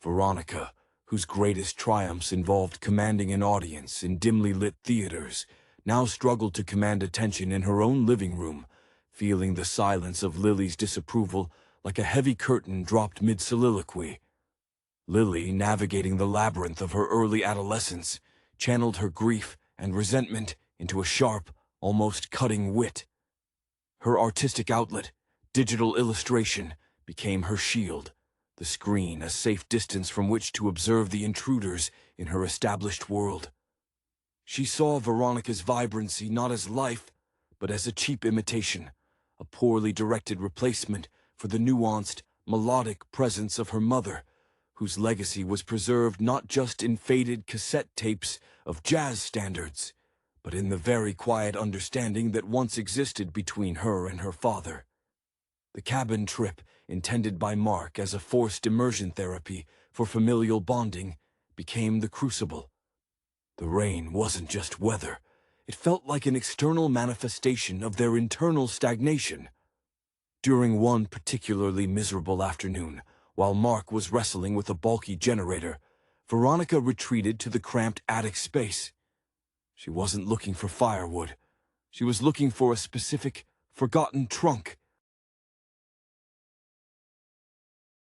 Speaker 1: Veronica, whose greatest triumphs involved commanding an audience in dimly lit theaters, now struggled to command attention in her own living room, feeling the silence of Lily's disapproval like a heavy curtain dropped mid-soliloquy. Lily, navigating the labyrinth of her early adolescence, channeled her grief and resentment into a sharp, almost cutting wit. Her artistic outlet, digital illustration, became her shield, the screen a safe distance from which to observe the intruders in her established world. She saw Veronica's vibrancy not as life, but as a cheap imitation, a poorly directed replacement for the nuanced, melodic presence of her mother, whose legacy was preserved not just in faded cassette tapes of jazz standards, but in the very quiet understanding that once existed between her and her father. The cabin trip, intended by Mark as a forced immersion therapy for familial bonding, became the crucible. The rain wasn't just weather. It felt like an external manifestation of their internal stagnation. During one particularly miserable afternoon, while Mark was wrestling with a bulky generator, Veronica retreated to the cramped attic space. She wasn't looking for firewood. She was looking for a specific, forgotten trunk.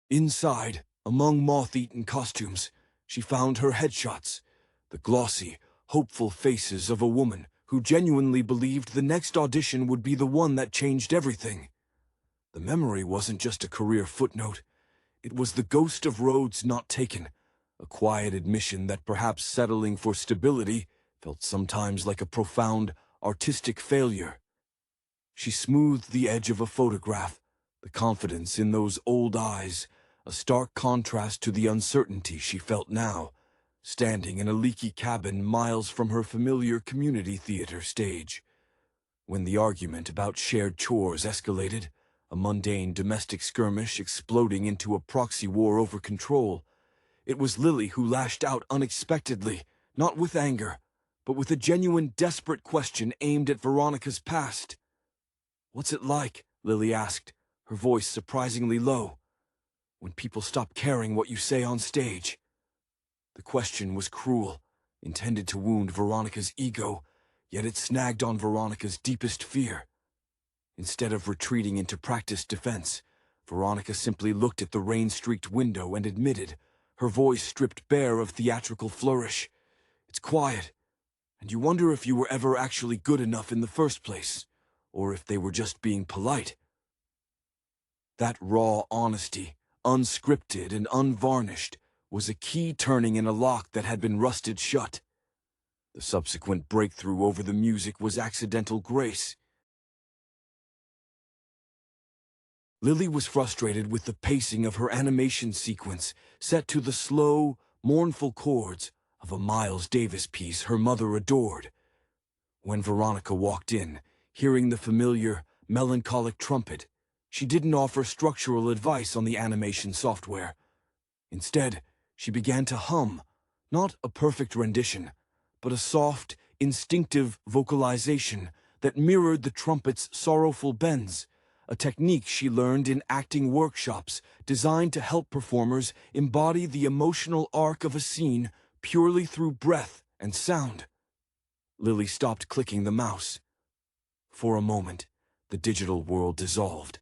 Speaker 1: Inside, among moth-eaten costumes, she found her headshots, the glossy, hopeful faces of a woman who genuinely believed the next audition would be the one that changed everything. The memory wasn't just a career footnote. It was the ghost of roads not taken, a quiet admission that perhaps settling for stability felt sometimes like a profound, artistic failure. She smoothed the edge of a photograph, the confidence in those old eyes, a stark contrast to the uncertainty she felt now, standing in a leaky cabin miles from her familiar community theater stage. When the argument about shared chores escalated, a mundane domestic skirmish exploding into a proxy war over control, it was Lily who lashed out unexpectedly, not with anger, but with a genuine, desperate question aimed at Veronica's past. "What's it like?" Lily asked, her voice surprisingly low. "When people stop caring what you say on stage?" The question was cruel, intended to wound Veronica's ego, yet it snagged on Veronica's deepest fear. Instead of retreating into practiced defense, Veronica simply looked at the rain-streaked window and admitted, her voice stripped bare of theatrical flourish, "It's quiet, and you wonder if you were ever actually good enough in the first place, or if they were just being polite." That raw honesty, unscripted and unvarnished, was a key turning in a lock that had been rusted shut. The subsequent breakthrough over the music was accidental grace. Lily was frustrated with the pacing of her animation sequence, set to the slow, mournful chords of a Miles Davis piece her mother adored. When Veronica walked in, hearing the familiar, melancholic trumpet, she didn't offer structural advice on the animation software. Instead, she began to hum, not a perfect rendition, but a soft, instinctive vocalization that mirrored the trumpet's sorrowful bends, a technique she learned in acting workshops designed to help performers embody the emotional arc of a scene purely through breath and sound. Lily stopped clicking the mouse. For a moment, the digital world dissolved,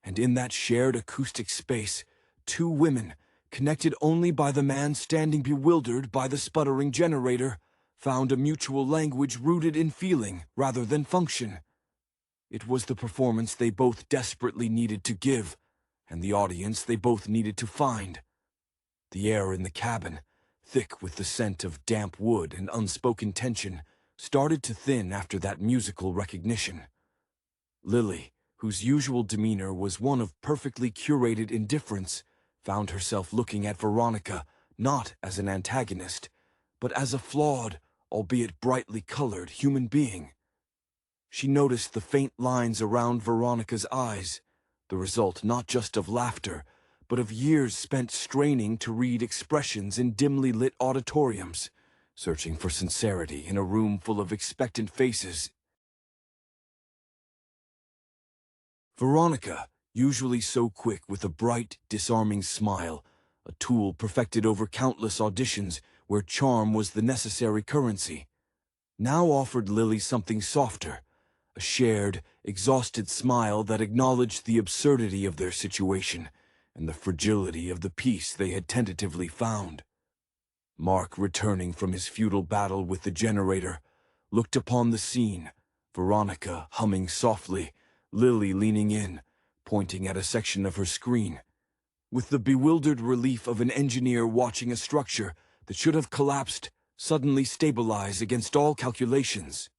Speaker 1: and in that shared acoustic space, two women, connected only by the man standing bewildered by the sputtering generator, found a mutual language rooted in feeling rather than function. It was the performance they both desperately needed to give, and the audience they both needed to find. The air in the cabin, thick with the scent of damp wood and unspoken tension, started to thin after that musical recognition. Lily, whose usual demeanor was one of perfectly curated indifference, found herself looking at Veronica not as an antagonist, but as a flawed, albeit brightly colored, human being. She noticed the faint lines around Veronica's eyes, the result not just of laughter, but of years spent straining to read expressions in dimly lit auditoriums, searching for sincerity in a room full of expectant faces. Veronica, usually so quick with a bright, disarming smile, a tool perfected over countless auditions where charm was the necessary currency, now offered Lily something softer, a shared, exhausted smile that acknowledged the absurdity of their situation and the fragility of the peace they had tentatively found. Mark, returning from his futile battle with the generator, looked upon the scene, Veronica humming softly, Lily leaning in, pointing at a section of her screen. With the bewildered relief of an engineer watching a structure that should have collapsed suddenly stabilize against all calculations.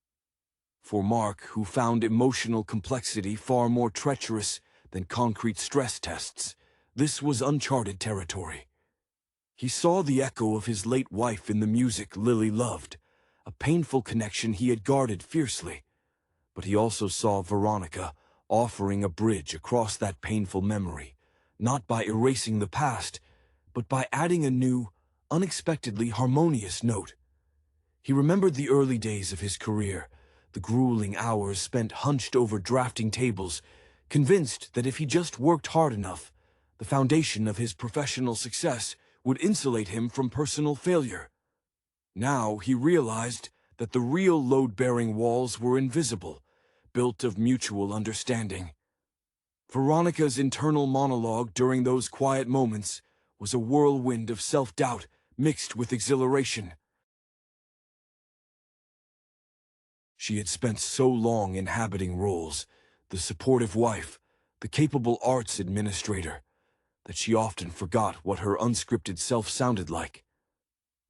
Speaker 1: For Mark, who found emotional complexity far more treacherous than concrete stress tests, this was uncharted territory. He saw the echo of his late wife in the music Lily loved, a painful connection he had guarded fiercely. But he also saw Veronica offering a bridge across that painful memory, not by erasing the past, but by adding a new, unexpectedly harmonious note. He remembered the early days of his career, the grueling hours spent hunched over drafting tables, convinced that if he just worked hard enough, the foundation of his professional success would insulate him from personal failure. Now he realized that the real load-bearing walls were invisible, built of mutual understanding. Veronica's internal monologue during those quiet moments was a whirlwind of self-doubt mixed with exhilaration. She had spent so long inhabiting roles, the supportive wife, the capable arts administrator, that she often forgot what her unscripted self sounded like.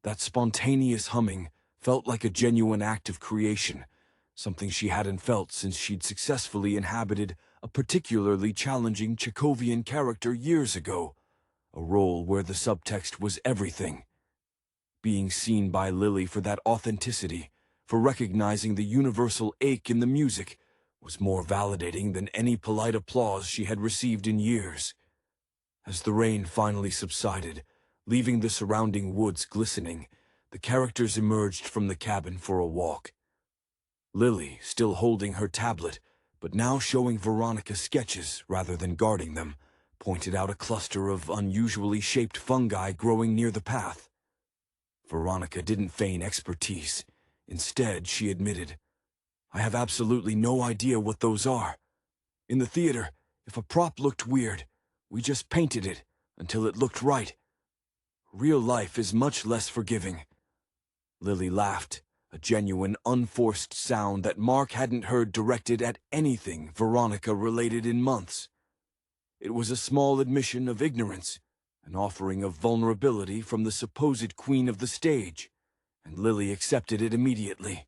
Speaker 1: That spontaneous humming felt like a genuine act of creation, something she hadn't felt since she'd successfully inhabited a particularly challenging Chekhovian character years ago, a role where the subtext was everything. Being seen by Lily for that authenticity, for recognizing the universal ache in the music, was more validating than any polite applause she had received in years. As the rain finally subsided, leaving the surrounding woods glistening, the characters emerged from the cabin for a walk. Lily, still holding her tablet, but now showing Veronica sketches rather than guarding them, pointed out a cluster of unusually shaped fungi growing near the path. Veronica didn't feign expertise. Instead, she admitted, "I have absolutely no idea what those are. In the theater, if a prop looked weird, we just painted it until it looked right. Real life is much less forgiving." Lily laughed, a genuine, unforced sound that Mark hadn't heard directed at anything Veronica related in months. It was a small admission of ignorance, an offering of vulnerability from the supposed queen of the stage, and Lily accepted it immediately.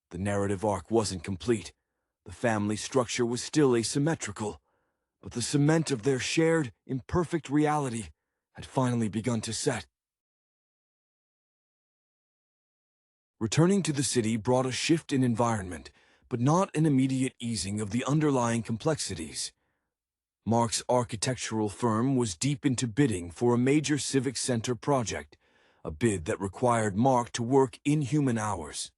Speaker 1: The narrative arc wasn't complete. The family structure was still asymmetrical, but the cement of their shared, imperfect reality had finally begun to set. Returning to the city brought a shift in environment, but not an immediate easing of the underlying complexities. Mark's architectural firm was deep into bidding for a major civic center project, a bid that required Mark to work inhuman hours.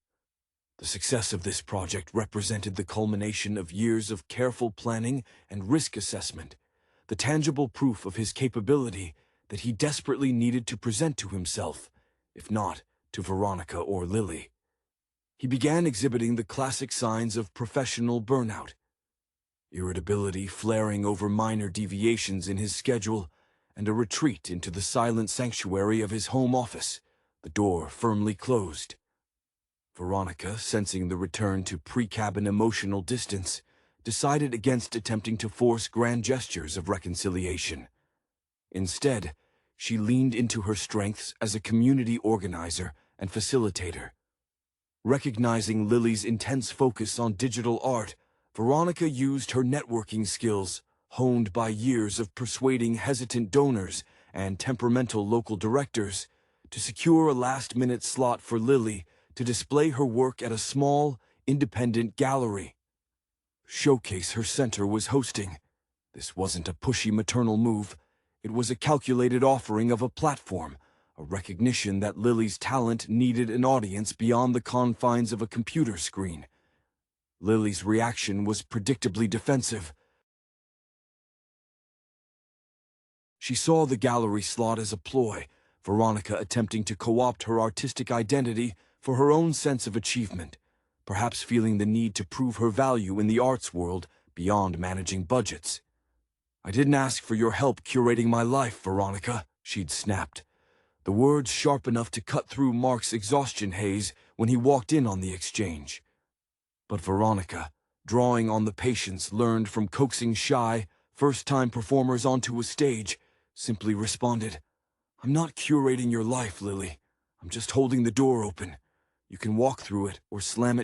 Speaker 1: The success of this project represented the culmination of years of careful planning and risk assessment, the tangible proof of his capability that he desperately needed to present to himself, if not to Veronica or Lily. He began exhibiting the classic signs of professional burnout: irritability flaring over minor deviations in his schedule, and a retreat into the silent sanctuary of his home office, the door firmly closed. Veronica, sensing the return to pre-cabin emotional distance, decided against attempting to force grand gestures of reconciliation. Instead, she leaned into her strengths as a community organizer and facilitator. Recognizing Lily's intense focus on digital art, Veronica used her networking skills, honed by years of persuading hesitant donors and temperamental local directors, to secure a last-minute slot for Lily to display her work at a small, independent gallery showcase her center was hosting. This wasn't a pushy maternal move. It was a calculated offering of a platform, a recognition that Lily's talent needed an audience beyond the confines of a computer screen. Lily's reaction was predictably defensive. She saw the gallery slot as a ploy, Veronica attempting to co-opt her artistic identity for her own sense of achievement, perhaps feeling the need to prove her value in the arts world beyond managing budgets. "I didn't ask for your help curating my life, Veronica," she'd snapped, the words sharp enough to cut through Mark's exhaustion haze when he walked in on the exchange. But Veronica, drawing on the patience learned from coaxing shy, first-time performers onto a stage, simply responded, "I'm not curating your life, Lily. I'm just holding the door open. You can walk through it or slam it